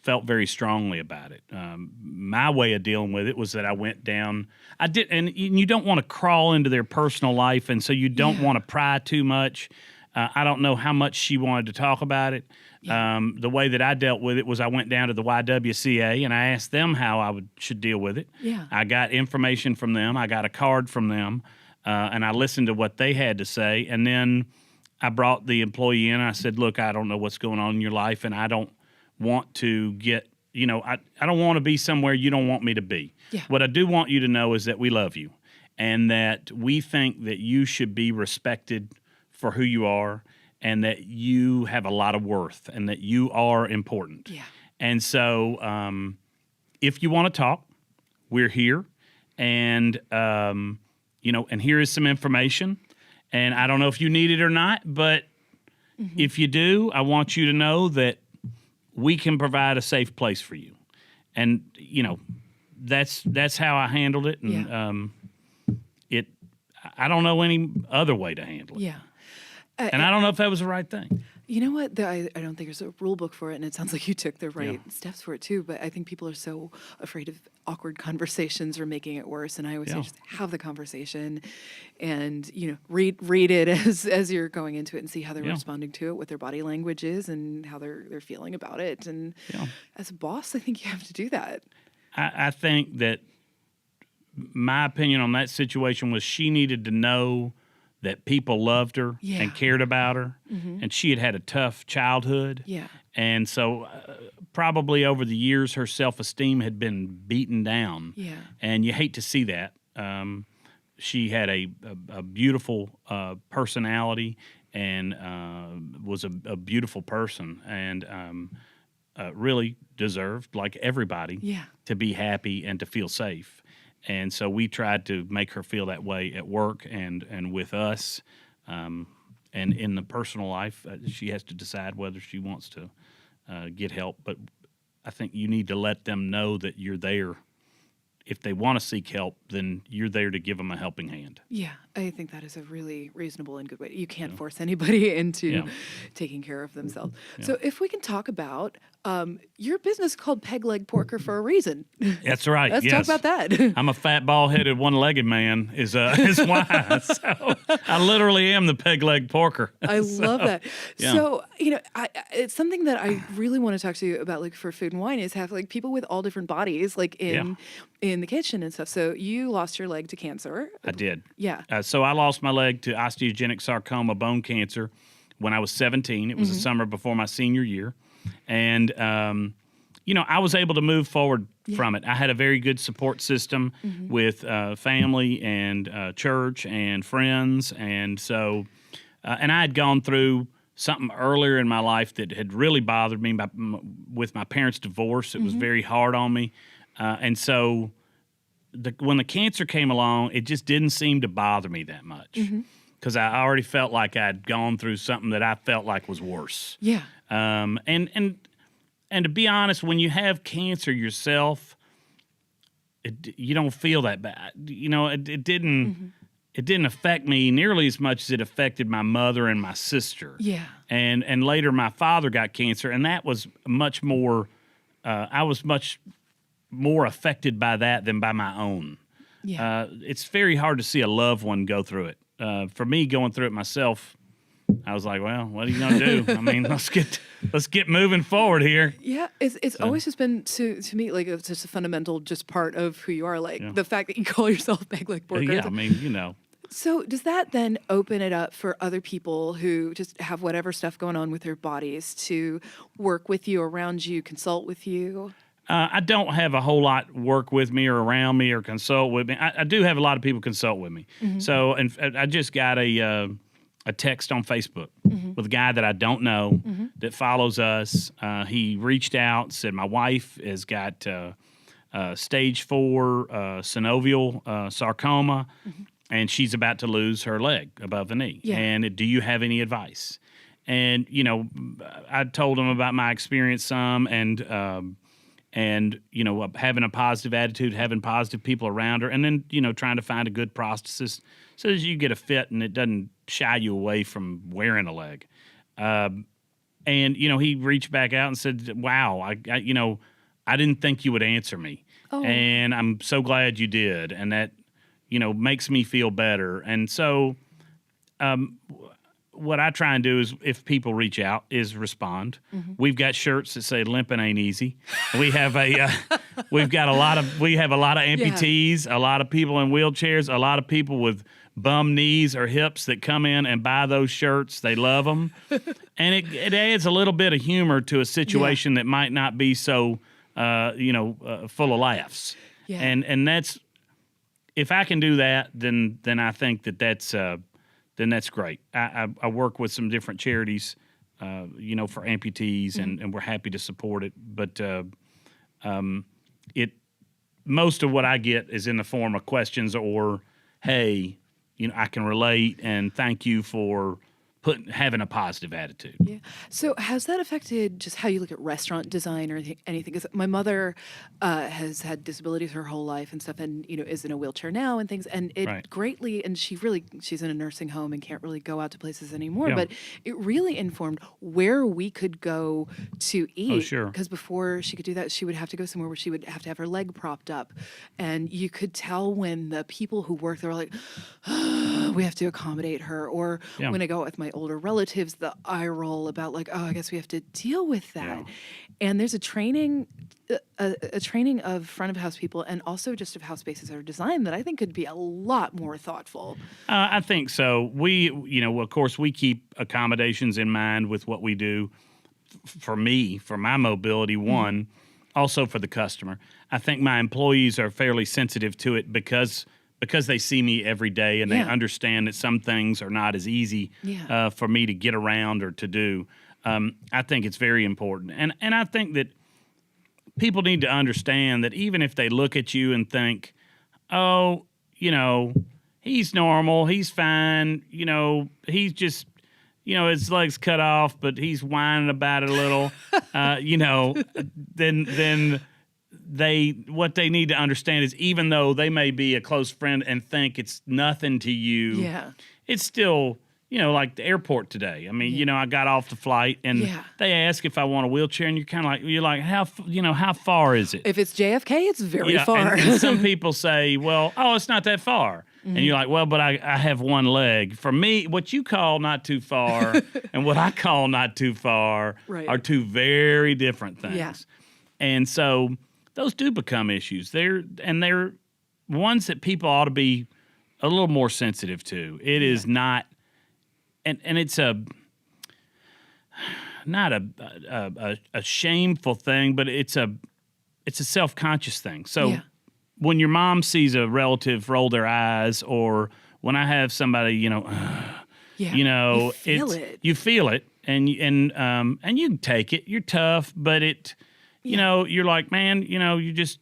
felt very strongly about it. My way of dealing with it was that I went down. And you don't want to crawl into their personal life, and so you don't want to pry too much. I don't know how much she wanted to talk about it. The way that I dealt with it was I went down to the YWCA and I asked them how I should deal with it. Yeah. I got information from them. I got a card from them, and I listened to what they had to say. And then I brought the employee in. I said, look, I don't know what's going on in your life, and I don't want to get, I don't want to be somewhere you don't want me to be. Yeah. What I do want you to know is that we love you and that we think that you should be respected for who you are, and that you have a lot of worth, and that you are important. Yeah. And so, if you want to talk, we're here, and and here is some information. And I don't know if you need it or not, but if you do, I want you to know that we can provide a safe place for you. And that's how I handled it, and I don't know any other way to handle it. Yeah. And I don't know if that was the right thing. You know what? I don't think there's a rule book for it, and it sounds like you took the right steps for it too. But I think people are so afraid of awkward conversations or making it worse. And I always say, just have the conversation, and read it as you're going into it, and see how they're responding to it, what their body language is, and how they're feeling about it. And as a boss, I think you have to do that. I think that my opinion on that situation was she needed to know that people loved her and cared about her, and she had had a tough childhood. Yeah. And so probably over the years, her self-esteem had been beaten down. Yeah. And you hate to see that. She had a beautiful personality and was a beautiful person, and really deserved, like everybody, to be happy and to feel safe. And so we tried to make her feel that way at work and with us. And in the personal life, she has to decide whether she wants to get help. But I think you need to let them know that you're there. If they want to seek help, then you're there to give them a helping hand. Yeah, I think that is a really reasonable and good way. You can't force anybody into taking care of themselves. Yeah. So if we can talk about your business called Peg Leg Porker for a reason. That's right. Let's talk about that. I'm a fat, bald-headed, one-legged man is why. So I literally am the Peg Leg Porker. I love that. Yeah. So, it's something that I really want to talk to you about, like for Food and Wine, is have like people with all different bodies, like in the kitchen and stuff. So you lost your leg to cancer. I did. Yeah. So I lost my leg to osteogenic sarcoma, bone cancer, when I was 17. It was the summer before my senior year. And, I was able to move forward from it. I had a very good support system with family and church and friends. And so, and I had gone through something earlier in my life that had really bothered me with my parents' divorce. It was very hard on me. And so when the cancer came along, it just didn't seem to bother me that much. Because I already felt like I'd gone through something that I felt like was worse. Yeah. And to be honest, when you have cancer yourself, you don't feel that bad. It didn't affect me nearly as much as it affected my mother and my sister. Yeah. And later my father got cancer, and that was much more. I was much more affected by that than by my own. Yeah. It's very hard to see a loved one go through it. For me, going through it myself, I was like, well, what are you going to do? I mean, let's get moving forward here. Yeah, it's always just been to me like it's just a fundamental just part of who you are. Like the fact that you call yourself Peg Leg Porker. Yeah, I mean, So does that then open it up for other people who just have whatever stuff going on with their bodies to work with you, around you, consult with you? I don't have a whole lot work with me or around me or consult with me. I do have a lot of people consult with me. So, and I just got a text on Facebook with a guy that I don't know that follows us. He reached out, said my wife has got stage 4 synovial sarcoma, and she's about to lose her leg above the knee. Yeah. And do you have any advice? And I told him about my experience some, and having a positive attitude, having positive people around her, and then trying to find a good prosthetist so that you get a fit and it doesn't shy you away from wearing a leg. And he reached back out and said, "Wow, I didn't think you would answer me, and I'm so glad you did, and that makes me feel better." And so, what I try and do is, if people reach out, is respond. We've got shirts that say "Limping ain't easy." We have we have a lot of amputees, a lot of people in wheelchairs, a lot of people with bum knees or hips that come in and buy those shirts. They love them, and it adds a little bit of humor to a situation that might not be so full of laughs. Yeah. And that's, if I can do that, then I think that's great. I work with some different charities, for amputees, and we're happy to support it. But most of what I get is in the form of questions or, hey, I can relate, and thank you for having a positive attitude. Yeah. So has that affected just how you look at restaurant design or anything? Because my mother has had disabilities her whole life and stuff, and is in a wheelchair now and things, and it greatly. And she's in a nursing home and can't really go out to places anymore. Yeah. But it really informed where we could go to eat. Oh, sure. Because before she could do that, she would have to go somewhere where she would have to have her leg propped up, and you could tell when the people who work there were like, we have to accommodate her, or when I go out with my older relatives, the eye roll about like, oh, I guess we have to deal with that. Yeah. And there's a training of front of house people, and also just of how spaces are designed, that I think could be a lot more thoughtful. I think so. We, of course, we keep accommodations in mind with what we do. For me, for my mobility, one, also for the customer. I think my employees are fairly sensitive to it because they see me every day, and they understand that some things are not as easy for me to get around or to do. I think it's very important. And I think that people need to understand that even if they look at you and think, oh, he's normal, he's fine, he's just, his legs cut off, but he's whining about it a little, then what they need to understand is, even though they may be a close friend and think it's nothing to you, it's still, like the airport today. I mean, I got off the flight and they ask if I want a wheelchair, and you're like, how far is it? If it's JFK, it's very far. And some people say, well, it's not that far. And you're like, well, but I have one leg. For me, what you call not too far and what I call not too far are two very different things. Yeah. And so those do become issues. They're ones that people ought to be a little more sensitive to. It is not, and it's not a shameful thing, but it's a self-conscious thing. So when your mom sees a relative roll their eyes, or when I have somebody, you feel it, and you take it. You're tough, but you're like, man, you just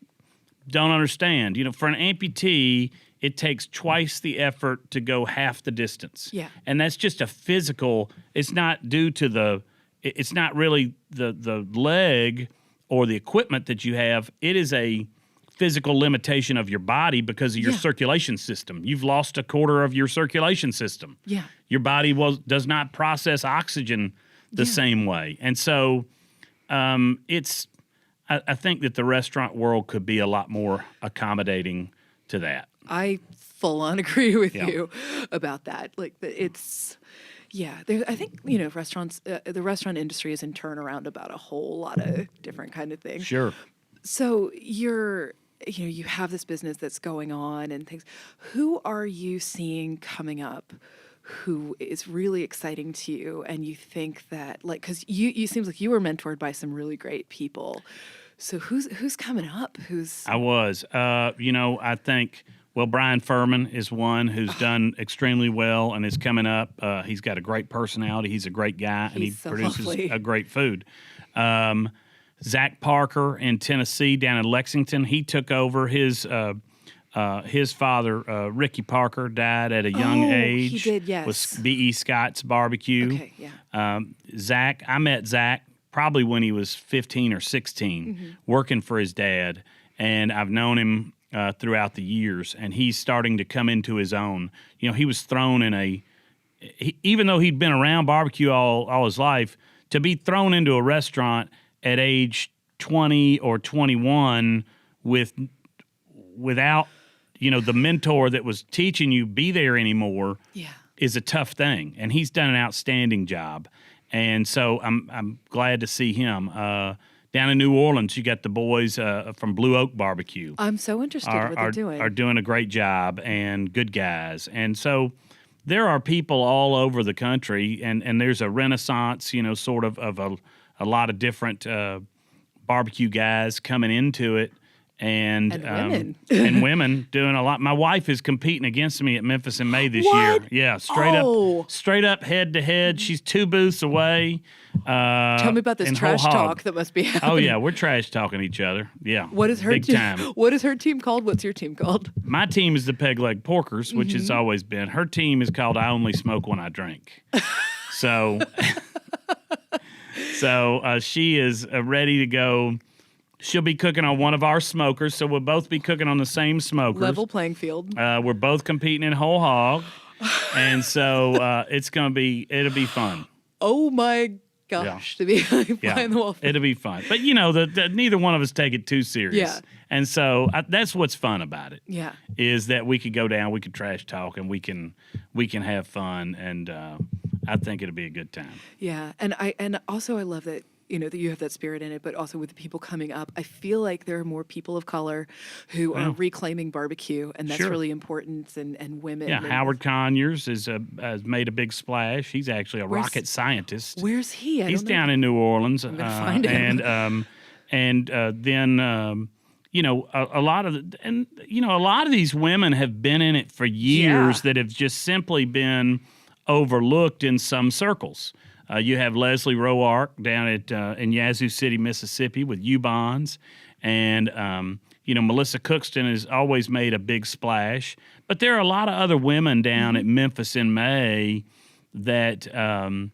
don't understand. For an amputee, it takes twice the effort to go half the distance. Yeah. And that's just a physical, it's not due to it's not really the leg or the equipment that you have. It is a physical limitation of your body because of your circulation system. You've lost a quarter of your circulation system. Yeah. Your body does not process oxygen the same way. And so I think that the restaurant world could be a lot more accommodating to that. I full on agree with you about that. Like, it's, I think, restaurants, the restaurant industry is in turnaround about a whole lot of different kind of things. Sure. So you have this business that's going on and things. Who are you seeing coming up who is really exciting to you, and you think that, like, because you seems like you were mentored by some really great people. So who's coming up? I was. I think, Brian Furman is one who's done extremely well and is coming up. He's got a great personality. He's a great guy, and he produces a great food. Zach Parker in Tennessee, down in Lexington, he took over his father, Ricky Parker, died at a young age. He did, yes. With B.E. Scott's Barbecue. Okay, yeah. Zach, I met Zach probably when he was 15 or 16, working for his dad, and I've known him throughout the years, and he's starting to come into his own. He was thrown in even though he'd been around barbecue all his life, to be thrown into a restaurant at age 20 or 21 without the mentor that was teaching you be there anymore. Yeah. is a tough thing, and he's done an outstanding job. And so I'm glad to see him. Down in New Orleans, you got the boys from Blue Oak Barbecue. I'm so interested in what they're doing. Are doing a great job and good guys. And so there are people all over the country, and there's a renaissance, sort of a lot of different barbecue guys coming into it. And women. And women doing a lot. My wife is competing against me at Memphis in May this What? year. Yeah, straight up head to head. She's 2 booths away. Tell me about this trash talk that must be happening. Oh yeah, we're trash talking each other. Yeah. What is her big time? What is her team called? What's your team called? My team is the Peg Leg Porkers, which it's always been. Her team is called I Only Smoke When I Drink. So, she is ready to go. She'll be cooking on one of our smokers, so we'll both be cooking on the same smokers. Level playing field. We're both competing in whole hog, and so it'll be fun. Oh my gosh, to be flying the wall. It'll be fun. But neither one of us take it too serious. Yeah. And so that's what's fun about it. Yeah. Is that we could go down, we could trash talk, and we can have fun, and I think it'll be a good time. Yeah, and also I love that that you have that spirit in it, but also with the people coming up, I feel like there are more people of color who are reclaiming barbecue, and that's really important. And women. Yeah, Howard Conyers has made a big splash. He's actually a rocket scientist. Where's he? He's down in New Orleans. I'm gonna find him. And then a lot of these women have been in it for years that have just simply been overlooked in some circles. You have Leslie Roark down in Yazoo City, Mississippi, with U-Bonds, and Melissa Cookston has always made a big splash. But there are a lot of other women down at Memphis in May that and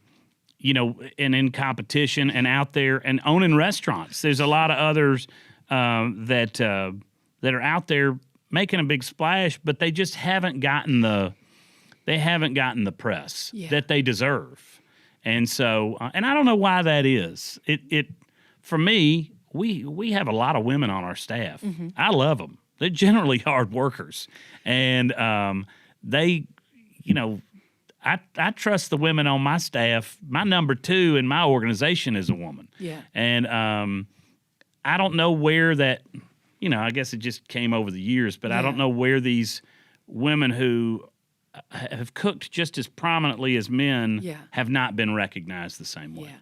in competition and out there and owning restaurants. There's a lot of others that are out there making a big splash, but they just haven't gotten the press that they deserve. And so, and I don't know why that is. It for me, we have a lot of women on our staff. I love them. They're generally hard workers, and they, I trust the women on my staff. My number 2 in my organization is a woman. Yeah. And I don't know where that, I guess it just came over the years, but I don't know where these women who have cooked just as prominently as men have not been recognized the same way. Yeah.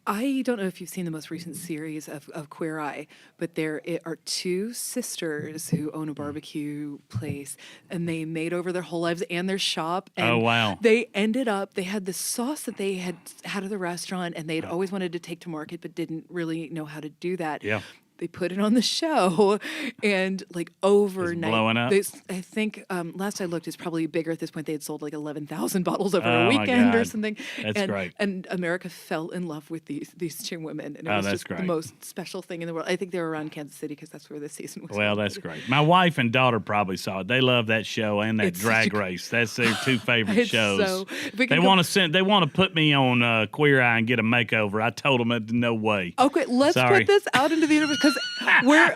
I don't know if you've seen the most recent series of Queer Eye, but there are 2 sisters who own a barbecue place, and they made over their whole lives and their shop. And oh, wow. They had this sauce that they had at the restaurant, and they'd always wanted to take to market, but didn't really know how to do that. Yeah. They put it on the show, and overnight, it's blowing up. I think last I looked, it's probably bigger at this point. They had sold 11,000 bottles over a weekend or something. That's great. And America fell in love with these 2 women, and it was just the most special thing in the world. I think they were around Kansas City because that's where the season was. Well, that's great. My wife and daughter probably saw it. They love that show and that drag race. That's their 2 favorite shows. They want to put me on Queer Eye and get a makeover. I told them no way. Okay, let's put this out into the universe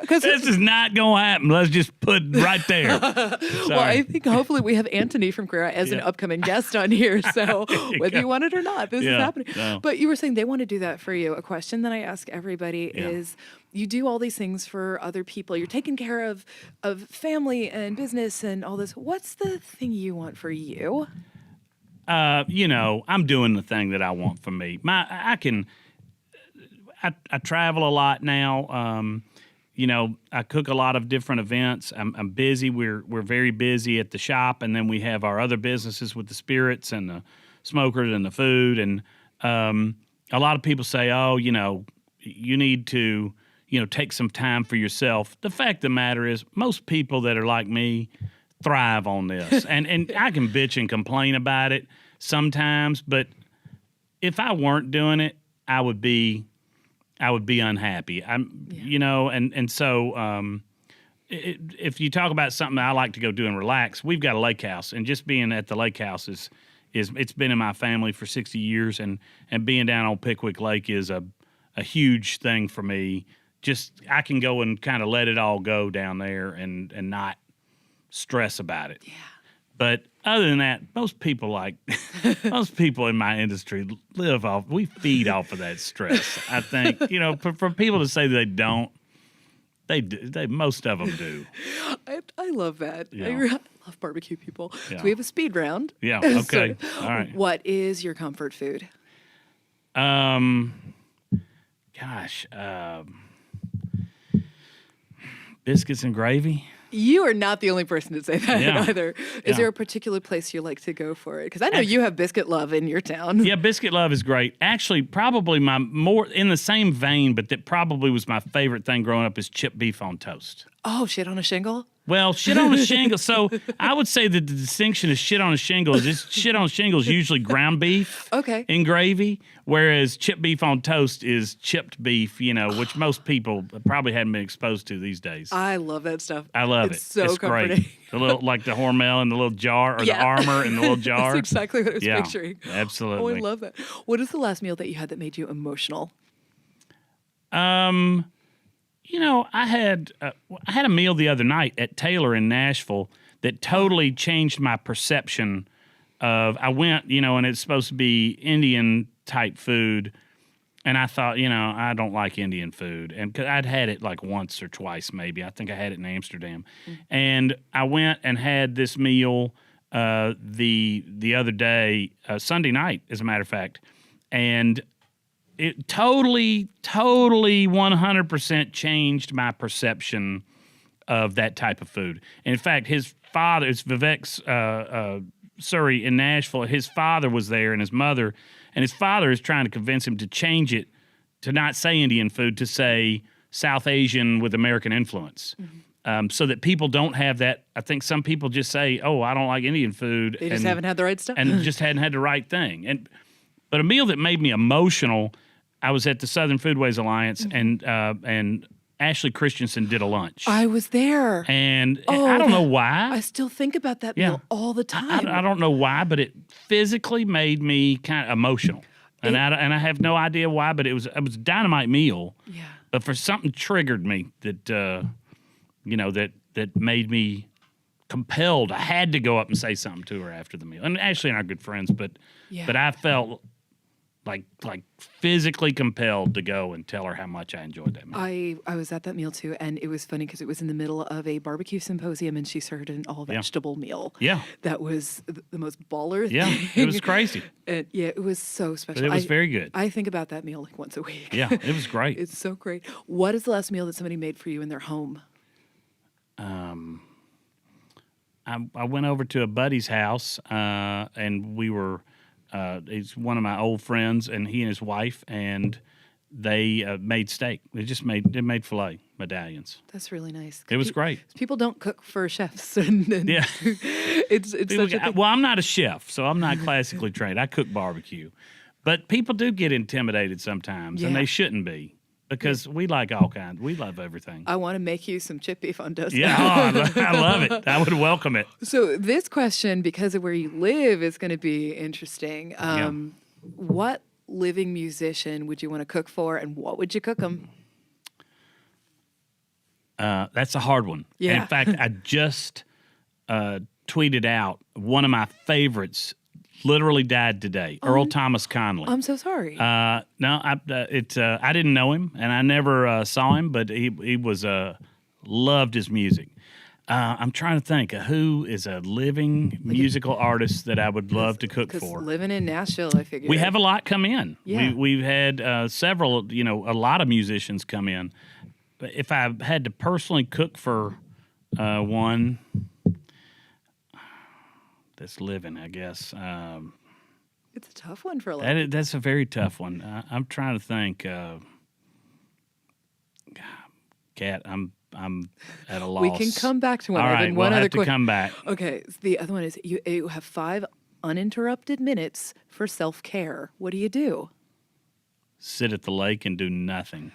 because this is not going to happen. Let's just put it right there. Well, I think hopefully we have Anthony from Queer Eye as an upcoming guest on here. So whether you want it or not, this is happening. No. But you were saying they want to do that for you. A question that I ask everybody is, you do all these things for other people. You're taking care of family and business and all this. What's the thing you want for you? I'm doing the thing that I want for me. I travel a lot now. I cook a lot of different events. I'm busy. We're very busy at the shop, and then we have our other businesses with the spirits and the smokers and the food. And a lot of people say, "Oh, you need to, take some time for yourself." The fact of the matter is, most people that are like me thrive on this, and I can bitch and complain about it sometimes, but if I weren't doing it, I would be unhappy. So if you talk about something I like to go do and relax, we've got a lake house, and just being at the lake house is it's been in my family for 60 years, and being down on Pickwick Lake is a huge thing for me. Just I can go and kind of let it all go down there and not stress about it. Yeah. But other than that, most people in my industry we feed off of that stress. I think, for people to say they don't, they do. Most of them do. I love that. Yeah. I love barbecue people. Yeah. So we have a speed round. Yeah. Okay. All right. What is your comfort food? Biscuits and gravy. You are not the only person to say that Yeah. either. Is there a particular place you like to go for it? Because I know you have biscuit love in your town. Yeah, biscuit love is great. Actually, probably my more in the same vein, but that probably was my favorite thing growing up is chipped beef on toast. Oh, shit on a shingle? Well, shit on a shingle. So I would say that the distinction is shit on a shingle is shit on a shingle is usually ground beef in gravy, whereas chipped beef on toast is chipped beef, which most people probably hadn't been exposed to these days. I love that stuff. I love it's it. So it's comforting. Great. The little like the Hormel in the little jar or the armor in the little jar. That's exactly what I was picturing. Absolutely. Oh, I love that. What is the last meal that you had that made you emotional? I had a meal the other night at Taylor in Nashville that totally changed my perception of. I went, and it's supposed to be Indian type food, and I thought, I don't like Indian food, and 'cause I'd had it like once or twice maybe. I think I had it in Amsterdam, and I went and had this meal the other day, Sunday night, as a matter of fact, and it totally 100% changed my perception of that type of food. And in fact, his father, it's Vivek's Surrey in Nashville, his father was there and his mother, and his father is trying to convince him to change it, to not say Indian food, to say South Asian with American influence. So that people don't have that. I think some people just say, oh, I don't like Indian food. They just haven't had the right stuff. And just hadn't had the right thing. But a meal that made me emotional, I was at the Southern Foodways Alliance, and Ashley Christensen did a lunch. I was there. And I don't know why. I still think about that meal all the time. I don't know why, but it physically made me kind of emotional. And I have no idea why, but it was a dynamite meal. Yeah. But for something triggered me that, that made me compelled. I had to go up and say something to her after the meal. And Ashley and I are good friends, but I felt like physically compelled to go and tell her how much I enjoyed that meal. I was at that meal too, and it was funny because it was in the middle of a barbecue symposium, and she served an all vegetable meal. Yeah, that was the most baller thing. Yeah, it was crazy. And it was so special. But it was very good. I think about that meal like once a week. Yeah, it was great. It's so great. What is the last meal that somebody made for you in their home? I went over to a buddy's house, and we were. He's one of my old friends, and he and his wife, and they made steak. They made filet medallions. That's really nice. It was great. People don't cook for chefs, and yeah, it's such a thing. Well, I'm not a chef, so I'm not classically trained. I cook barbecue, but people do get intimidated sometimes, and they shouldn't be. Because we like all kinds. We love everything. I want to make you some chip beef on toast. Yeah, I love it. I would welcome it. So this question, because of where you live, is going to be interesting. What living musician would you want to cook for, and what would you cook them? That's a hard one. Yeah. And in fact, I just tweeted out one of my favorites. Literally died today. Earl Thomas Conley. I'm so sorry. No, I didn't know him, and I never saw him, but he was loved his music. I'm trying to think of who is a living musical artist that I would love to cook for. Living in Nashville, I figured. We have a lot come in. Yeah. We've had several, a lot of musicians come in. But if I had to personally cook for one that's living, I guess. It's a tough one for a lot. That's a very tough one. I'm trying to think. Kat, I'm at a loss. We can come back to one. All right, we'll have to come back. Okay, the other one is you have 5 uninterrupted minutes for self-care. What do you do? Sit at the lake and do nothing.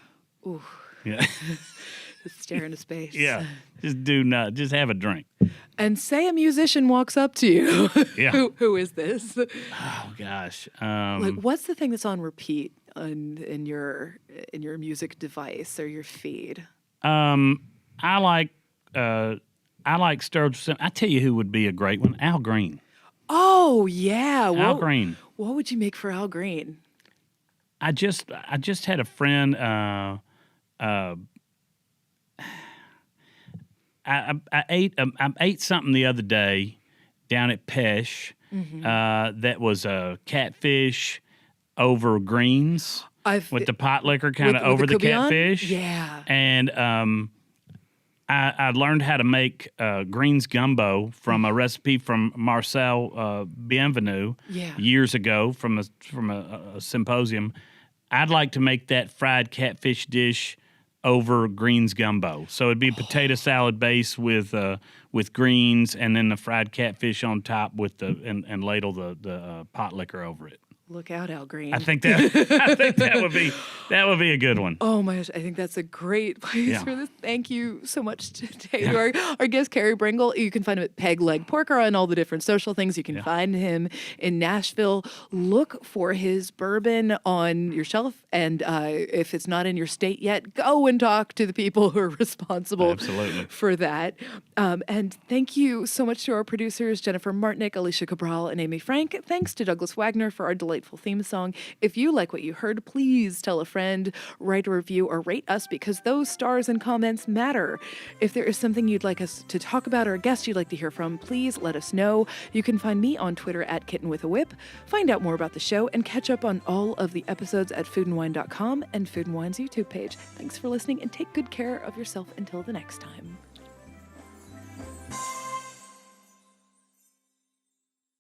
Ooh. Yeah. Just stare into space. Yeah. Just do nothing. Just have a drink. And say a musician walks up to you. Yeah. Who is this? Oh gosh. What's the thing that's on repeat in your music device or your feed? I I like stirred. I tell you who would be a great one. Al Green. Oh yeah, Al Green. What would you make for Al Green? I just had a friend. I ate something the other day down at Pesh that was a catfish over greens with the pot liquor kind of over the courtbouillon? catfish. Yeah. And I learned how to make greens gumbo from a recipe from Marcel Bienvenu years ago from a symposium. I'd like to make that fried catfish dish over greens gumbo. So it'd be potato salad base with greens, and then the fried catfish on top with and ladle the pot liquor over it. Look out, Al Green. I think that would be a good one. Oh my gosh, I think that's a great place for this. Thank you so much today to our guest, Carey Bringle. You can find him at Peg Leg Porker on all the different social things. You can find him in Nashville. Look for his bourbon on your shelf, and if it's not in your state yet, go and talk to the people who are responsible for that. And thank you so much to our producers, Jennifer Martnick, Alicia Cabral, and Amy Frank. Thanks to Douglas Wagner for our delightful theme song. If you like what you heard, please tell a friend, write a review, or rate us, because those stars and comments matter. If there is something you'd like us to talk about or a guest you'd like to hear from, please let us know. You can find me on Twitter at @KittenWithAWhip. Find out more about the show and catch up on all of the episodes at foodandwine.com and Food and Wine's YouTube page. Thanks for listening, and take good care of yourself until the next time.